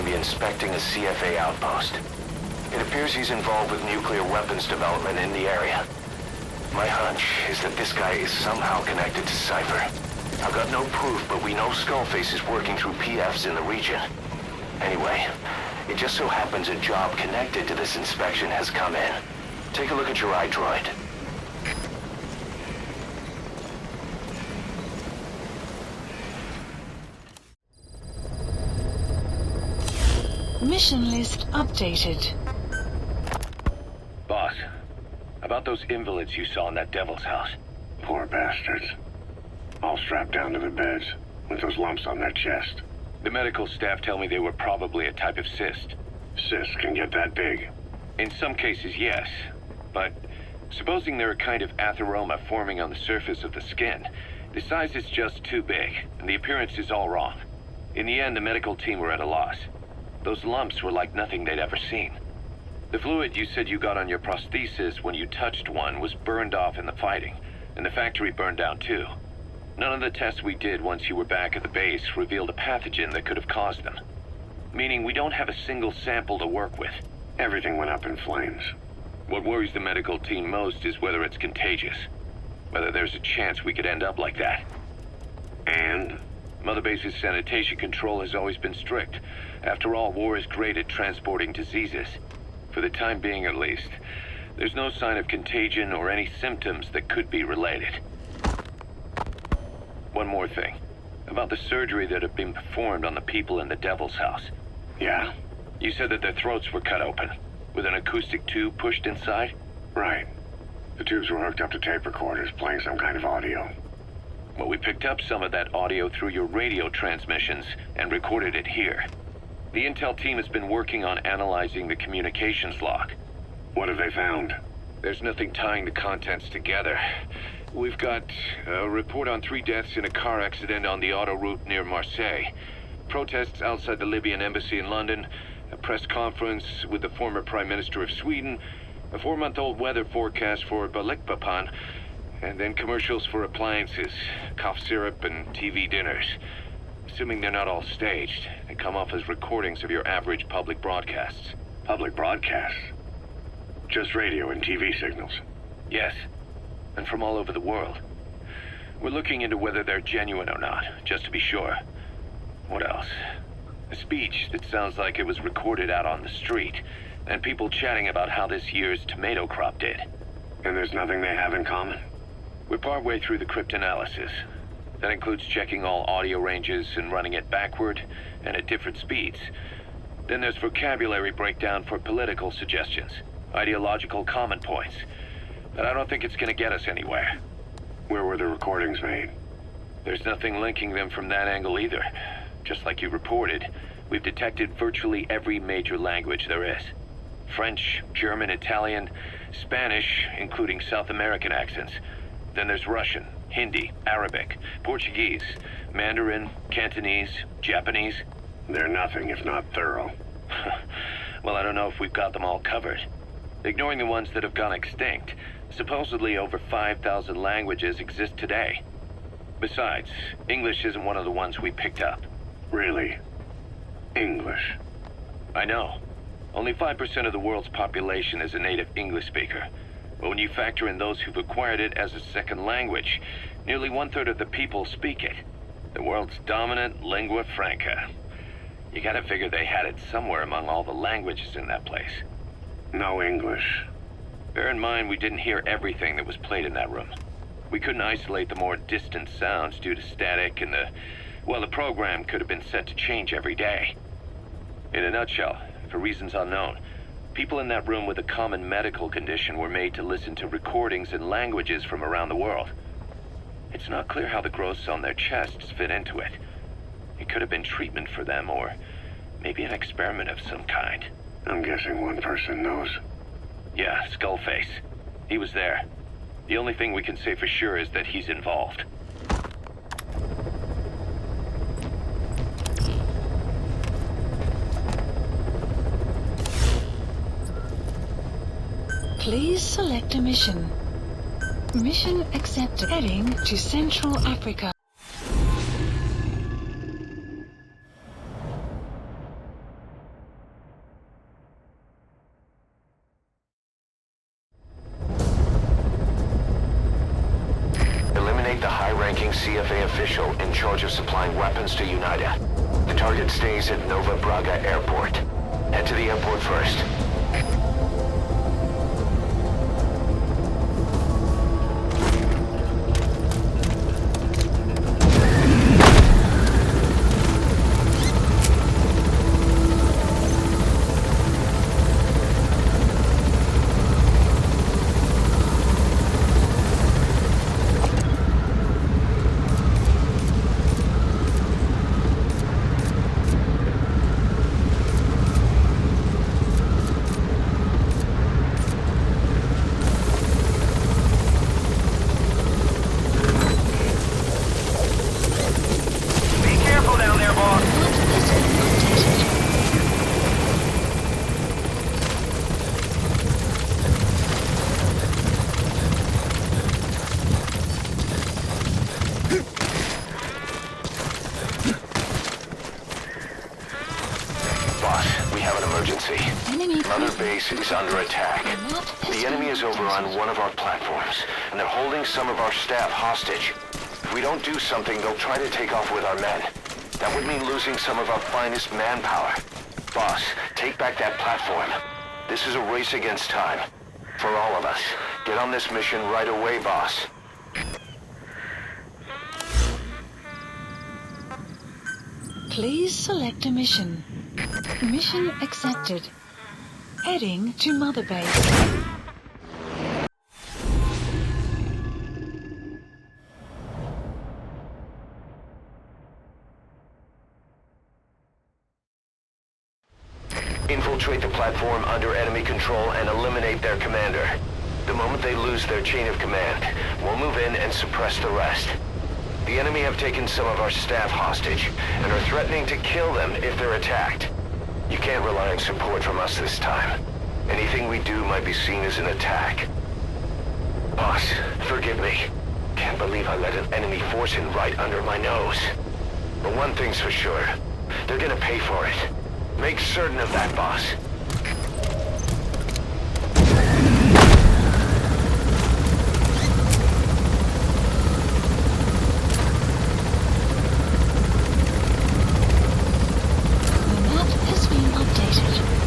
Inspecting a CFA outpost. It appears he's involved with nuclear weapons development in the area. My hunch is that this guy is somehow connected to Cypher. I've got no proof, but we know Skullface is working through PFs in the region. Anyway, it just so happens a job connected to this inspection has come in. Take a look at your iDroid. Mission list updated. Boss, about those invalids you saw in that Devil's House. Poor bastards. All strapped down to the beds, with those lumps on their chest. The medical staff tell me they were probably a type of cyst. Cysts can get that big? In some cases, yes. But supposing they're a kind of atheroma forming on the surface of the skin, the size is just too big, and the appearance is all wrong. In the end, the medical team were at a loss. Those lumps were like nothing they'd ever seen. The fluid you said you got on your prosthesis when you touched one was burned off in the fighting, and the factory burned down too. None of the tests we did once you were back at the base revealed a pathogen that could have caused them. Meaning we don't have a single sample to work with. Everything went up in flames. What worries the medical team most is whether it's contagious. Whether there's a chance we could end up like that. And? Mother Base's sanitation control has always been strict. After all, war is great at transporting diseases. For the time being, at least. There's no sign of contagion or any symptoms that could be related. One more thing. About the surgery that had been performed on the people in the Devil's House. Yeah? You said that their throats were cut open, with an acoustic tube pushed inside? Right. The tubes were hooked up to tape recorders, playing some kind of audio. Well, we picked up some of that audio through your radio transmissions and recorded it here. The intel team has been working on analyzing the communications log. What have they found? There's nothing tying the contents together. We've got a report on 3 deaths in a car accident on the autoroute near Marseille, protests outside the Libyan embassy in London, a press conference with the former Prime Minister of Sweden, a 4-month-old weather forecast for Balikpapan, and then commercials for appliances, cough syrup, and TV dinners. Assuming they're not all staged, they come off as recordings of your average public broadcasts. Public broadcasts? Just radio and TV signals? Yes, and from all over the world. We're looking into whether they're genuine or not, just to be sure. What else? A speech that sounds like it was recorded out on the street, and people chatting about how this year's tomato crop did. And there's nothing they have in common? We're partway through the cryptanalysis. That includes checking all audio ranges and running it backward and at different speeds. Then there's vocabulary breakdown for political suggestions, ideological common points. But I don't think it's gonna get us anywhere. Where were the recordings made? There's nothing linking them from that angle either. Just like you reported, we've detected virtually every major language there is. French, German, Italian, Spanish, including South American accents. Then there's Russian, Hindi, Arabic, Portuguese, Mandarin, Cantonese, Japanese. They're nothing if not thorough. Well, I don't know if we've got them all covered. Ignoring the ones that have gone extinct, supposedly over 5,000 languages exist today. Besides, English isn't one of the ones we picked up. Really? English? I know. Only 5% of the world's population is a native English speaker. But when you factor in those who've acquired it as a second language, nearly 1/3 of the people speak it. The world's dominant lingua franca. You gotta figure they had it somewhere among all the languages in that place. No English. Bear in mind, we didn't hear everything that was played in that room. We couldn't isolate the more distant sounds due to static, and the program could have been set to change every day. In a nutshell, for reasons unknown, people in that room with a common medical condition were made to listen to recordings in languages from around the world. It's not clear how the growths on their chests fit into it. It could have been treatment for them, or maybe an experiment of some kind. I'm guessing one person knows. Yeah, Skullface. He was there. The only thing we can say for sure is that he's involved. Please select a mission. Mission accepted. Heading to Central Africa. Eliminate the high-ranking CFA official in charge of supplying weapons to UNITA. The target stays at Nova Braga Airport. Head to the airport first. Mother base is under attack. The enemy is over on one of our platforms, and they're holding some of our staff hostage. If we don't do something, they'll try to take off with our men. That would mean losing some of our finest manpower. Boss, take back that platform. This is a race against time. For all of us. Get on this mission right away, boss. Please select a mission. Mission accepted. Heading to Mother Base. Infiltrate the platform under enemy control and eliminate their commander. The moment they lose their chain of command, we'll move in and suppress the rest. The enemy have taken some of our staff hostage and are threatening to kill them if they're attacked. You can't rely on support from us this time. Anything we do might be seen as an attack. Boss, forgive me. Can't believe I let an enemy force in right under my nose. But one thing's for sure. They're gonna pay for it. Make certain of that, boss. The map has been updated.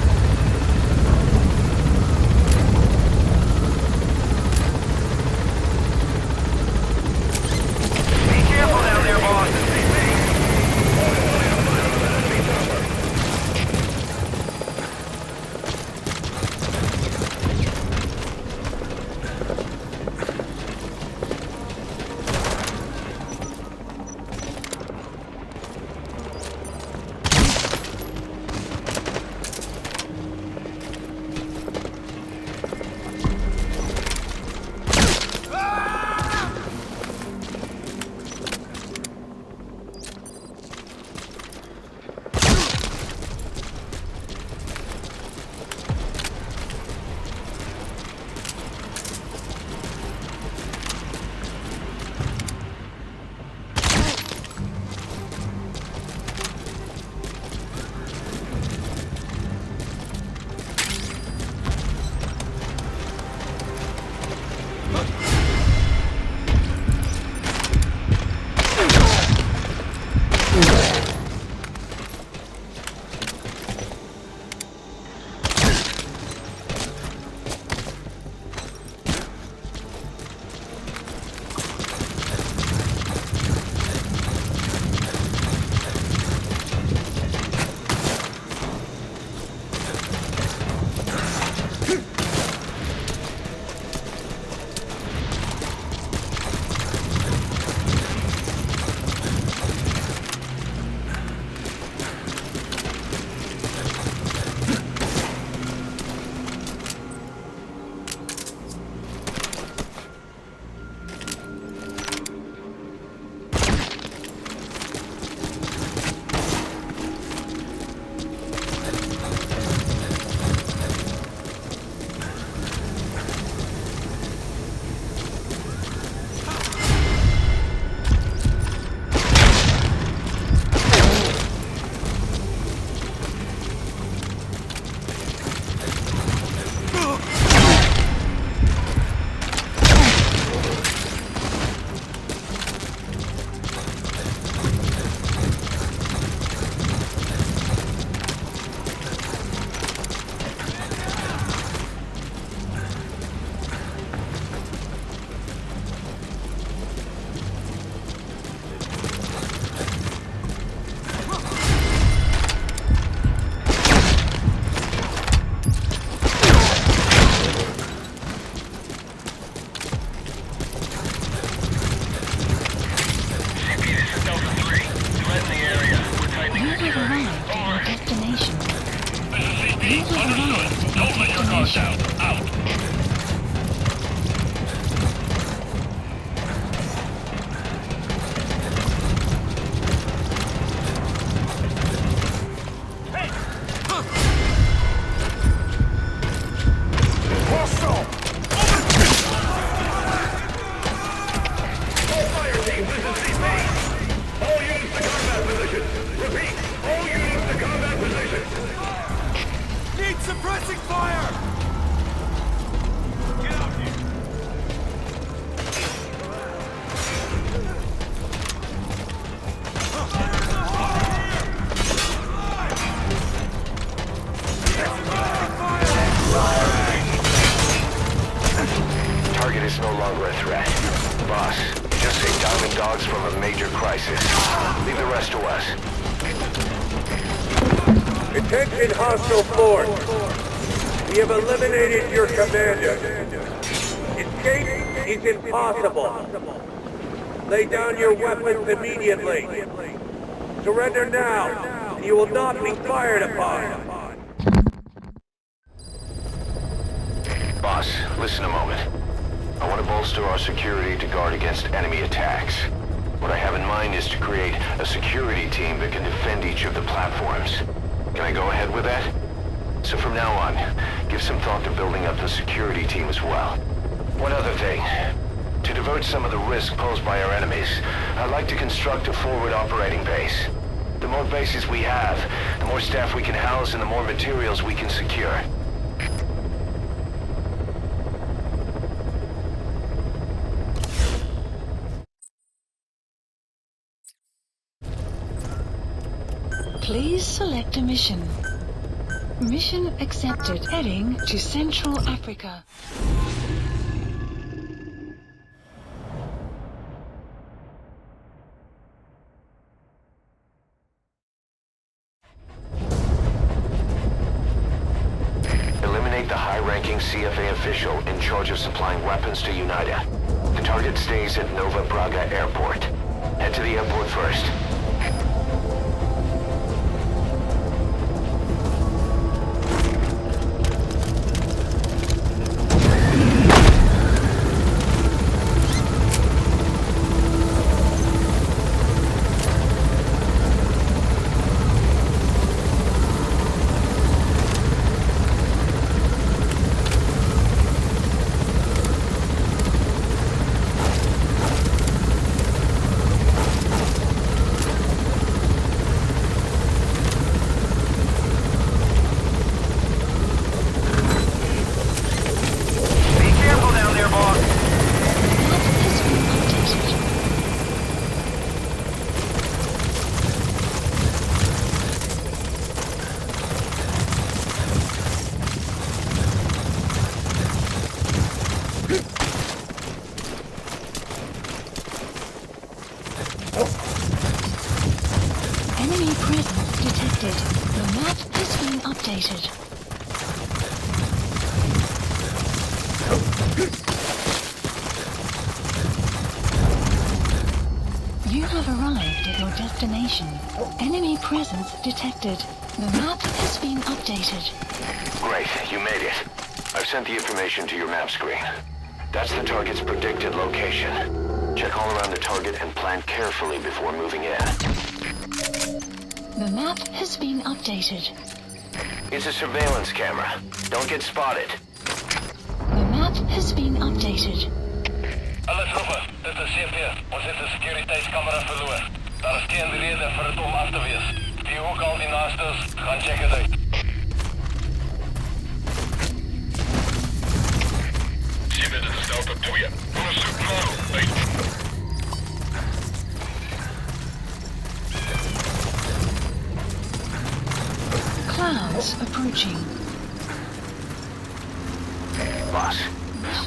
Attention hostile force. We have eliminated your commander. Escape is impossible. Lay down your weapons immediately. Surrender now, and you will not be fired upon. Listen a moment. I want to bolster our security to guard against enemy attacks. What I have in mind is to create a security team that can defend each of the platforms. Can I go ahead with that? So from now on, give some thought to building up the security team as well. One other thing. To divert some of the risk posed by our enemies, I'd like to construct a forward operating base. The more bases we have, the more staff we can house and the more materials we can secure. Please select a mission. Mission accepted. Heading to Central Africa. Eliminate the high-ranking CFA official in charge of supplying weapons to UNITA. The target stays at Nova Braga Airport. Head to the airport first. Enemy presence detected. The map has been updated. You have arrived at your destination. Enemy presence detected. The map has been updated. Great, you made it. I've sent the information to your map screen. That's the target's predicted location. Check all around the target and plan carefully before moving in. The map has been updated. It's a surveillance camera. Don't get spotted. The map has been updated. Alle troepen, dit is CP. Ons het 'n sekuriteitskamera verloor. Daar is geen rede vir dit om af te wees. Wie ook al die naaste is, gaan check dit uit. CP, dit is Delta 2. Ondersoek nou. Uit. Clouds approaching. Boss,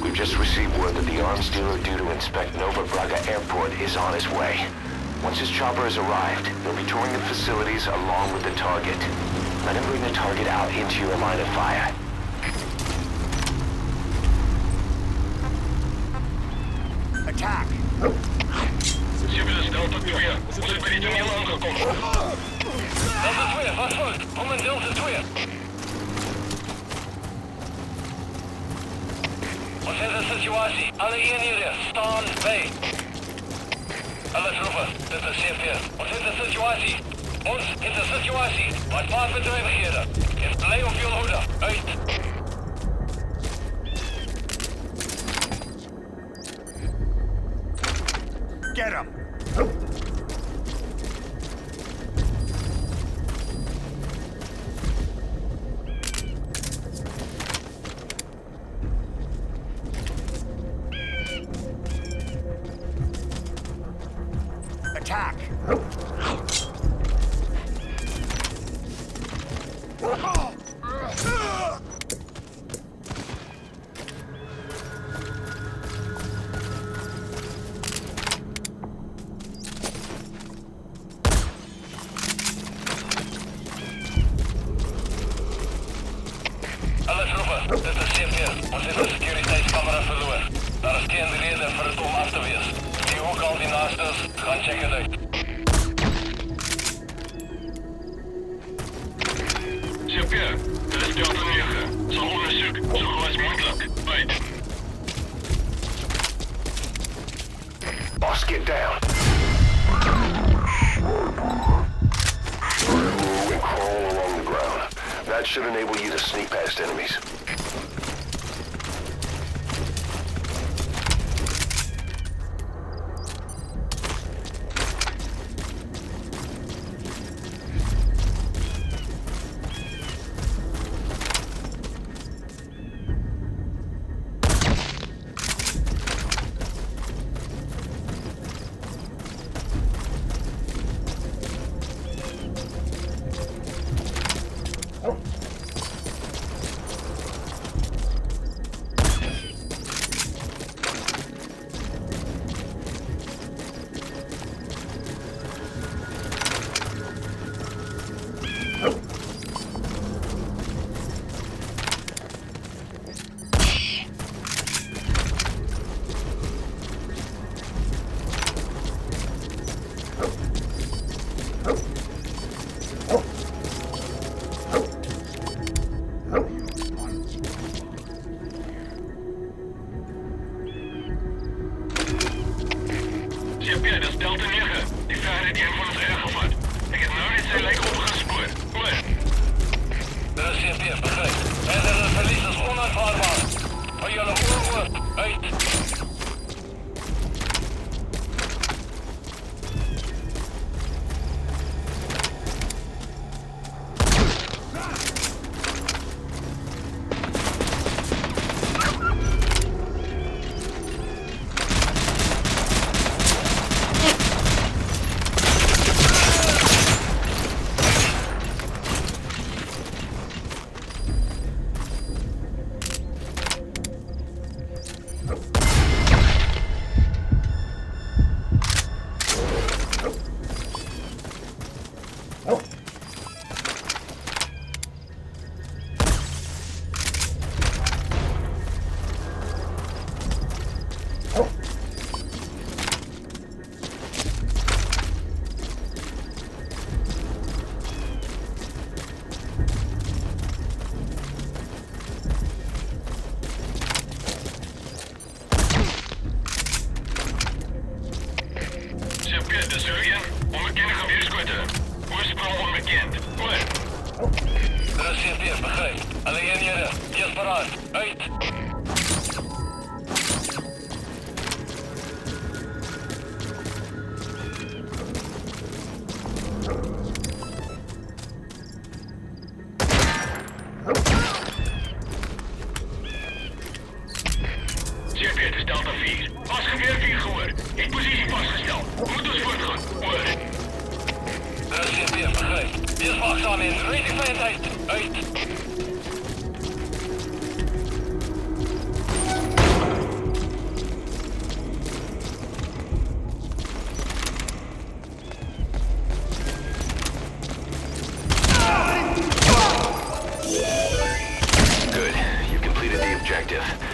we've just received word that the arms dealer due to inspect Nova Braga Airport is on his way. Once his chopper has arrived, he'll be touring the facilities along with the target. Let him bring the target out into your line of fire. Attack! CP, dit is Delta 2. Ons het by die toneel aangekom. Delta 2, wat goed? Kom in Delta 2. Ons het 'n situasie. Alle eenhede, staan by. Alle troepen, dit is CP. Ons het 'n situasie. Wat vaartbedrywighede. En bly op jul hoede. Uit. Get him! Attack! Alle troepen, dit is CP. Ons het 'n sekuriteitskamera verloor. Daar is geen rede vir dit om af te wees. Wie ook al die naaste is, gaan check dit uit. CP, dit is Delta 9. Sal ondersoek, so gou as moontlik. Uit. That should enable you to sneak past enemies.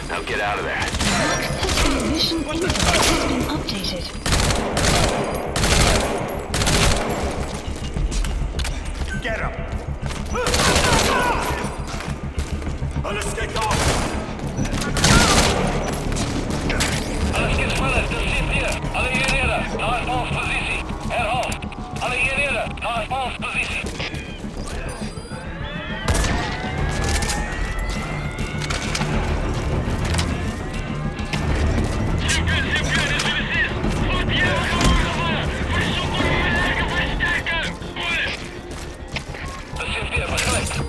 Now get out of there. Mission info has been updated. Get him! Alles geht auf! Alles geht sneller, das sind wir. Alle hierheen, naar basispositie. Herhaal. Alle hierheen, naar basispositie.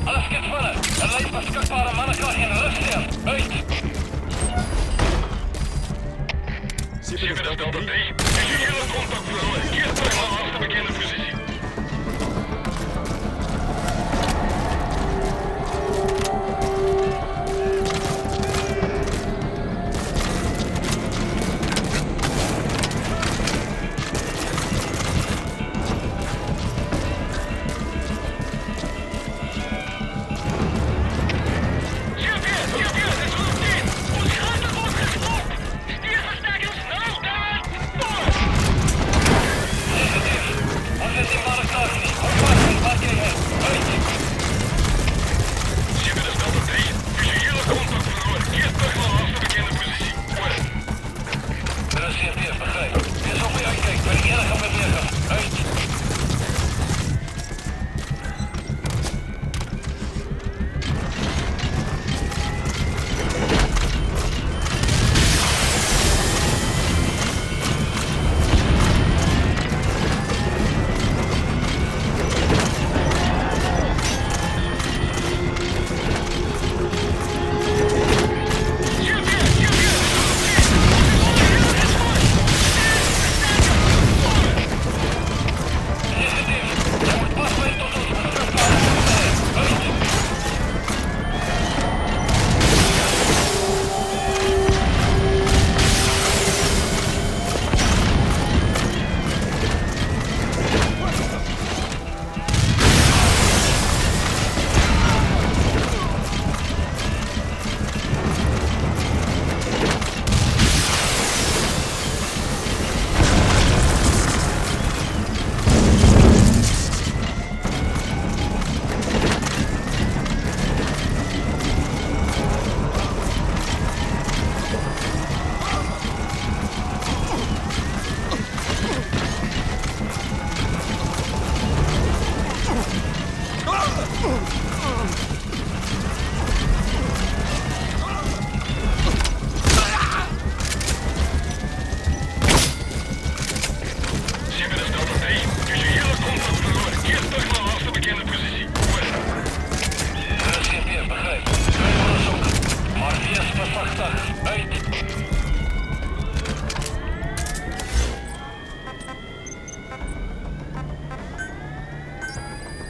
Alles geht sneller. Er lijkt beschikbare mannekracht in ruststand. Uit. Super, dat Delta 3. Visuele contact verhouden. Keer terug naar de bekende positie.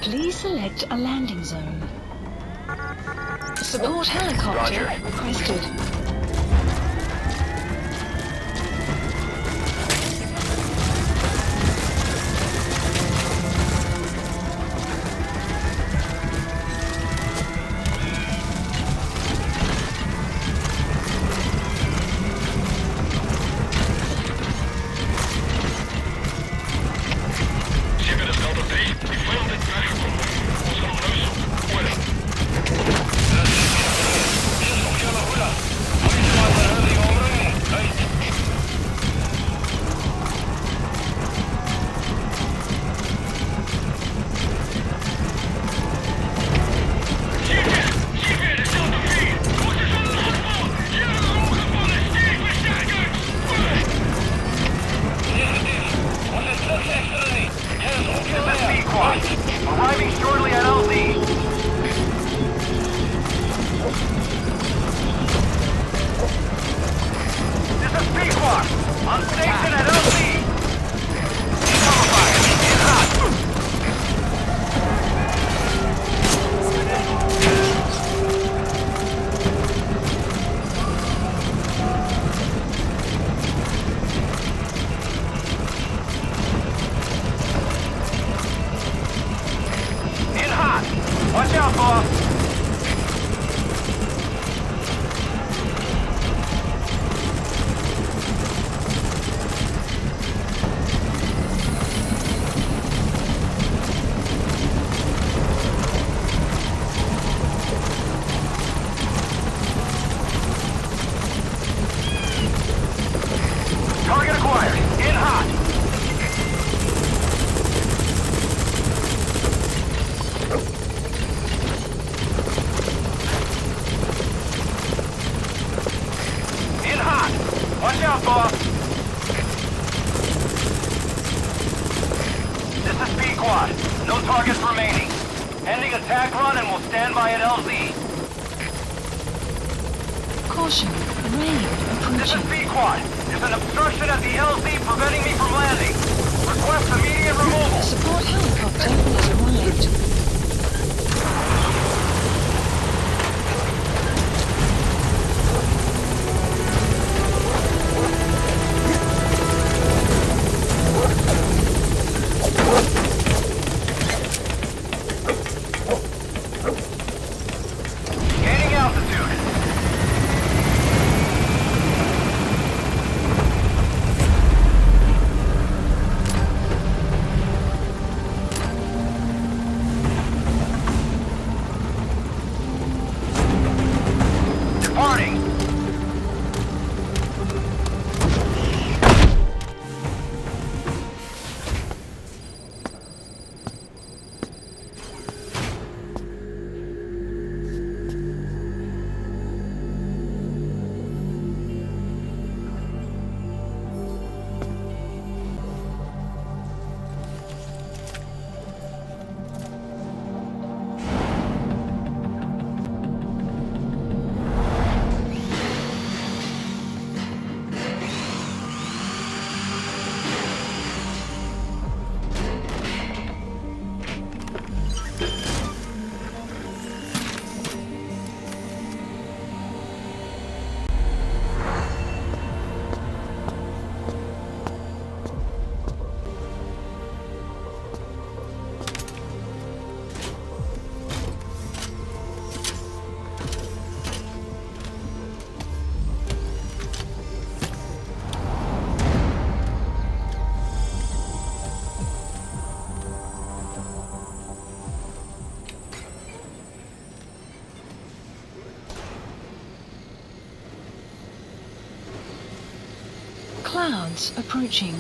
Please select a landing zone. Support helicopter Roger. requested. Arriving shortly at LZ. This is Pequot. On station at LZ. Cover fire. In hot. In hot. Watch out, boss. Target acquired. In hot. In hot. Watch out, boss. This is Pequot. No targets remaining. Ending attack run and we'll stand by at LZ. Caution, rain This is approaching. Pequot. There's an obstruction at the LZ preventing me from landing. Request immediate removal. Support helicopter has arrived. Gaining altitude. Departing. Clouds approaching.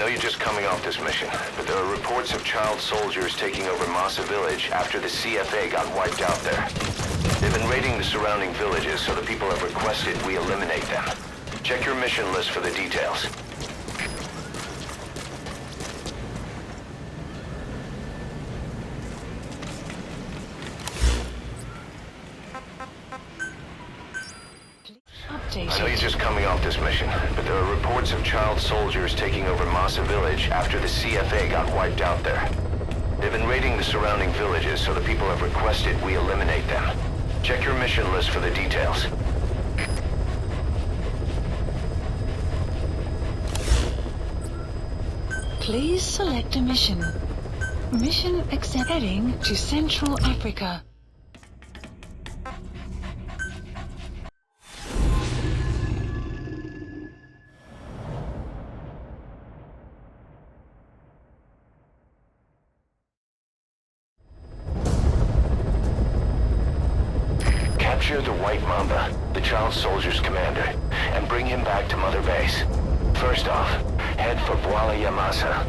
know you're just coming off this mission, but there are reports of child soldiers taking over Massa Village after the CFA got wiped out there. They've been raiding the surrounding villages, so the people have requested we eliminate them. Check your mission list for the details. I know you're just coming off this mission, but there are reports of child soldiers taking over Massa Village after the CFA got wiped out there. They've been raiding the surrounding villages, so the people have requested we eliminate them. Check your mission list for the details. Please select a mission. Mission accept. Heading to Central Africa. Capture the White Mamba, the child soldier's commander, and bring him back to Mother Base. First off, head for Voila Yamasa.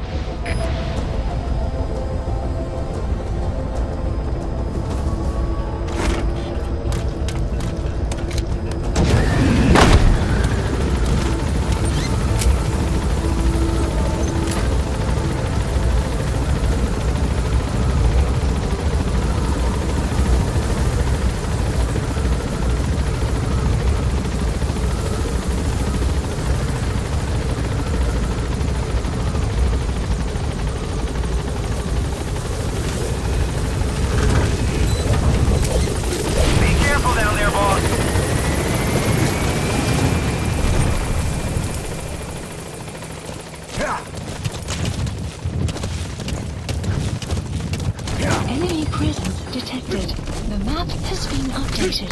Enemy presence detected. The map has been updated.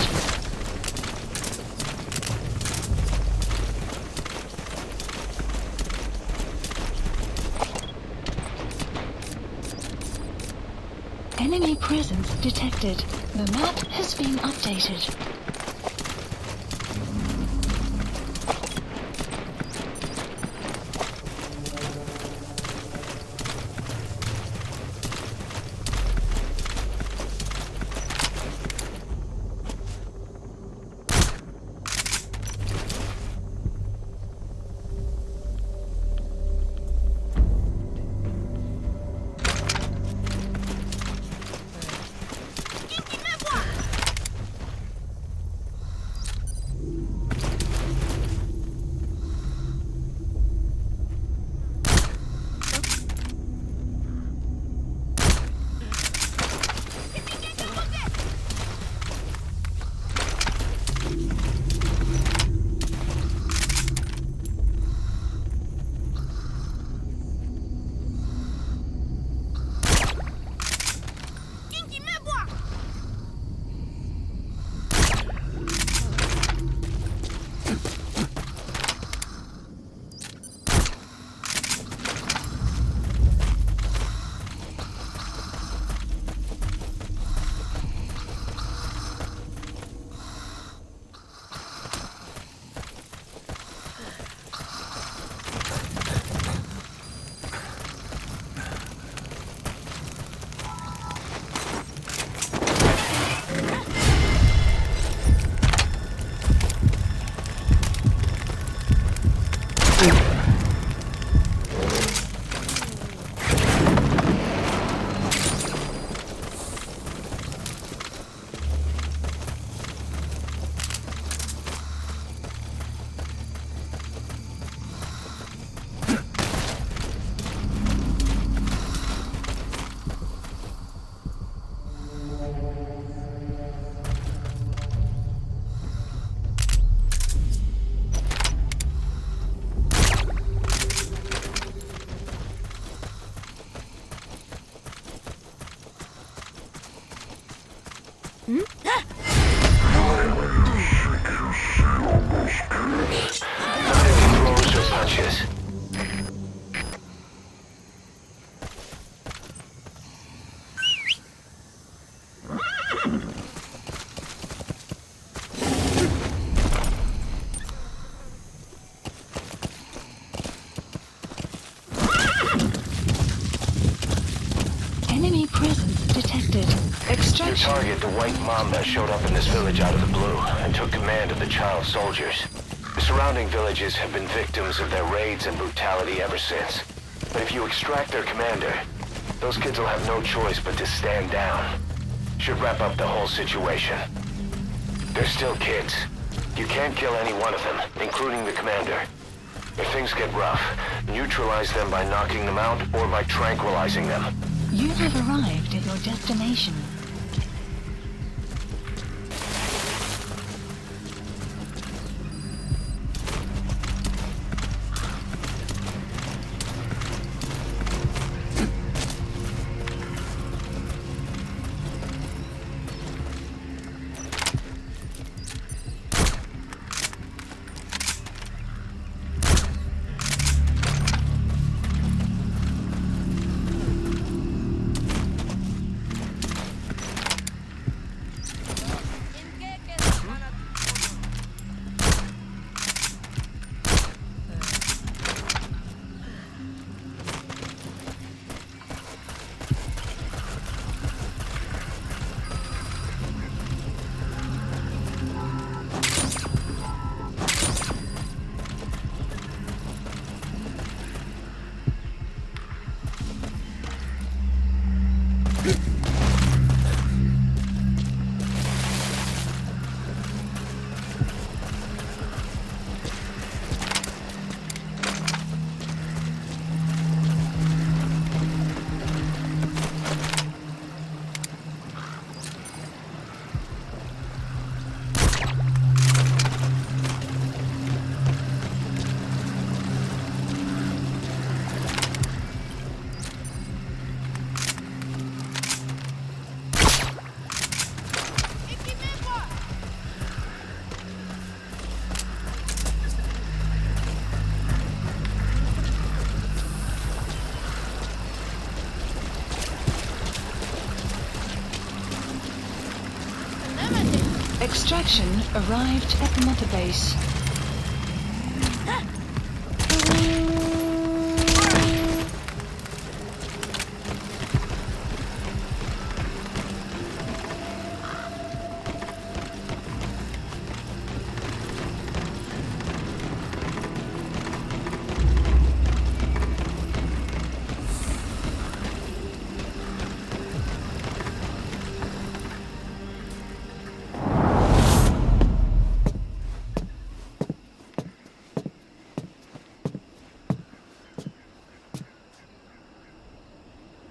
Enemy presence detected. The map has been updated. Throws or punches. presence detected. Your Extraction. target, the white mamba, showed up in this village out of the blue and took command of the child soldiers. The surrounding villages have been victims of their raids and brutality ever since. But if you extract their commander, those kids will have no choice but to stand down. Should wrap up the whole situation. They're still kids. You can't kill any one of them, including the commander. If things get rough, neutralize them by knocking them out or by tranquilizing them. You have arrived at your destination. Extraction arrived at the mother base.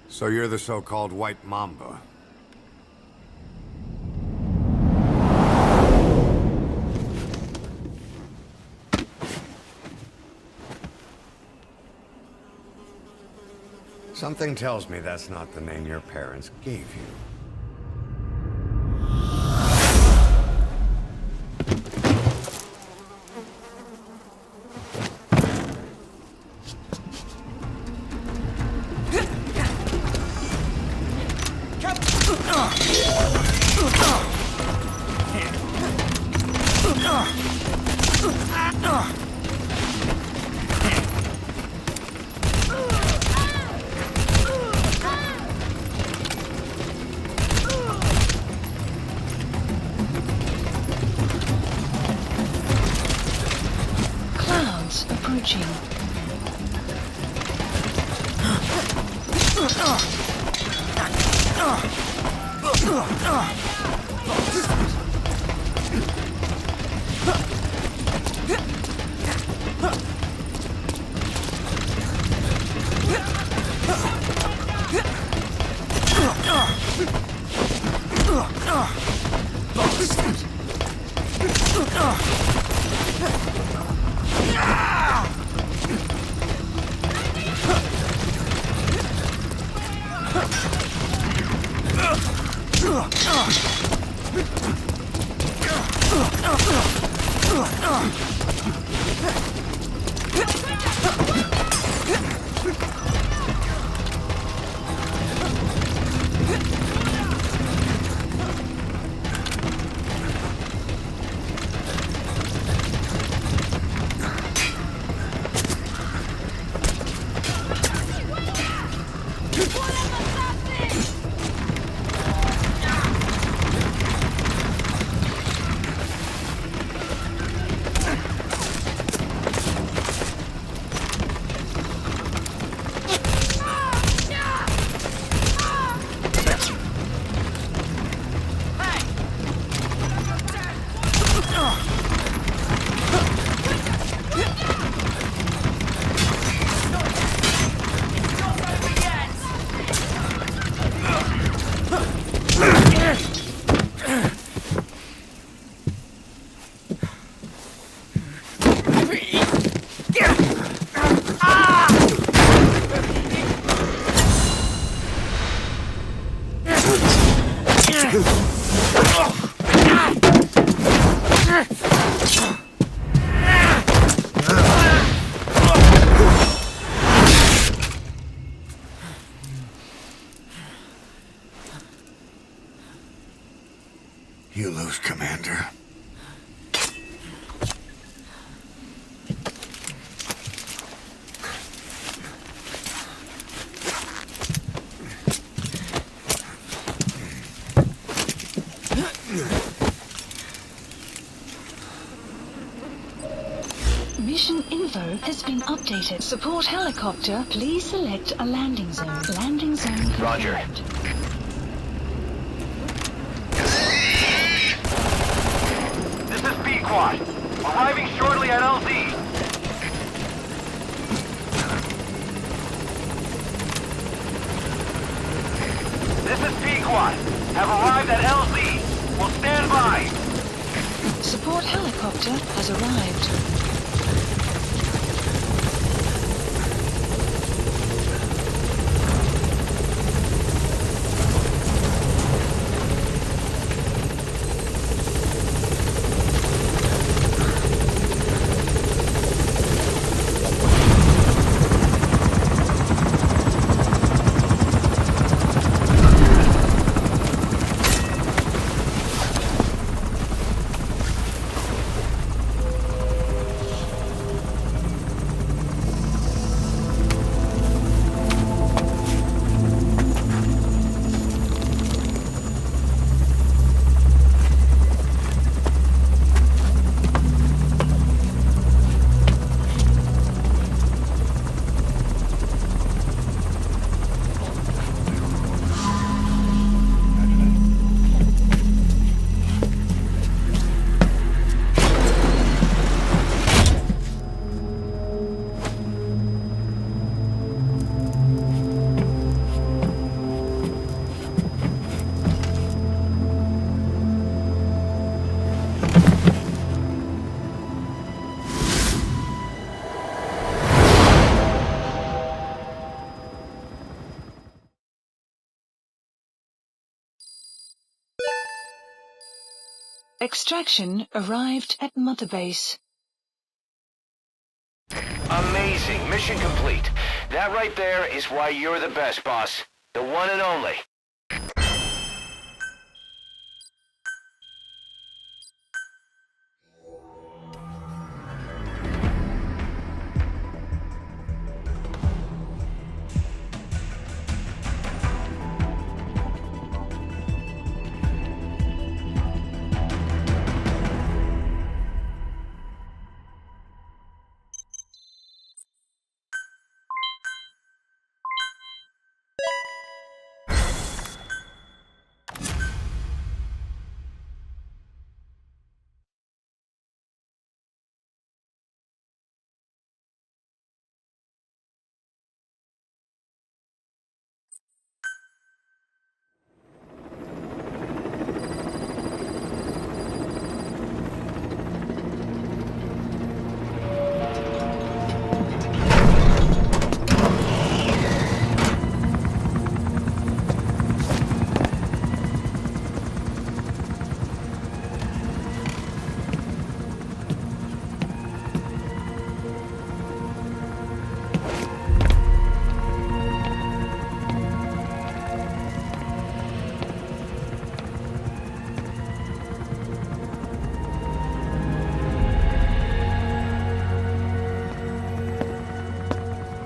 So you're the so-called White Mamba. Something tells me that's not the name your parents gave you. Clouds approaching. You lose, Commander. Mission info has been updated. Support helicopter, please select a landing zone. Landing zone confirmed. Roger. This is B-Quad. Arriving shortly at LZ. This is B-Quad. Have arrived at LZ. Will stand by. Support helicopter has arrived. Extraction arrived at Mother Base. Amazing. Mission complete. That right there is why you're the best, boss. The one and only.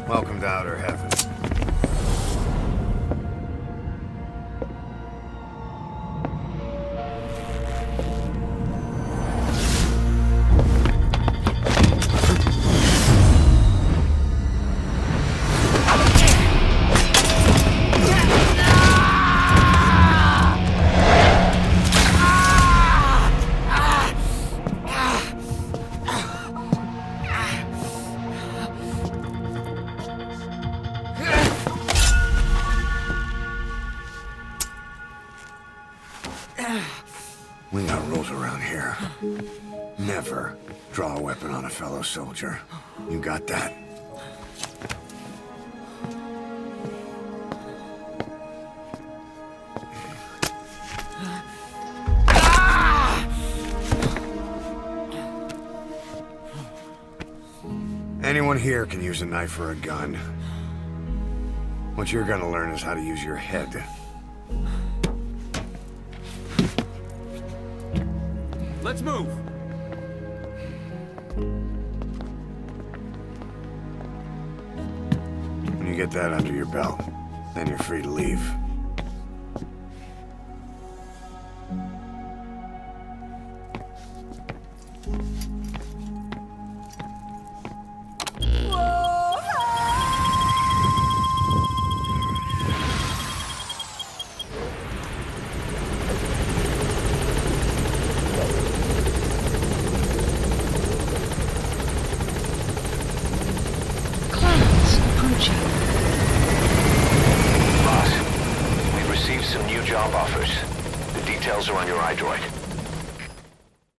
Welcome to Outer Heaven. We got rules around here. Never draw a weapon on a fellow soldier. You got that? Anyone here can use a knife or a gun. What you're gonna learn is how to use your head. Let's move. When you get that under your belt, then you're free to leave. Boss, we've received some new job offers. The details are on your iDroid.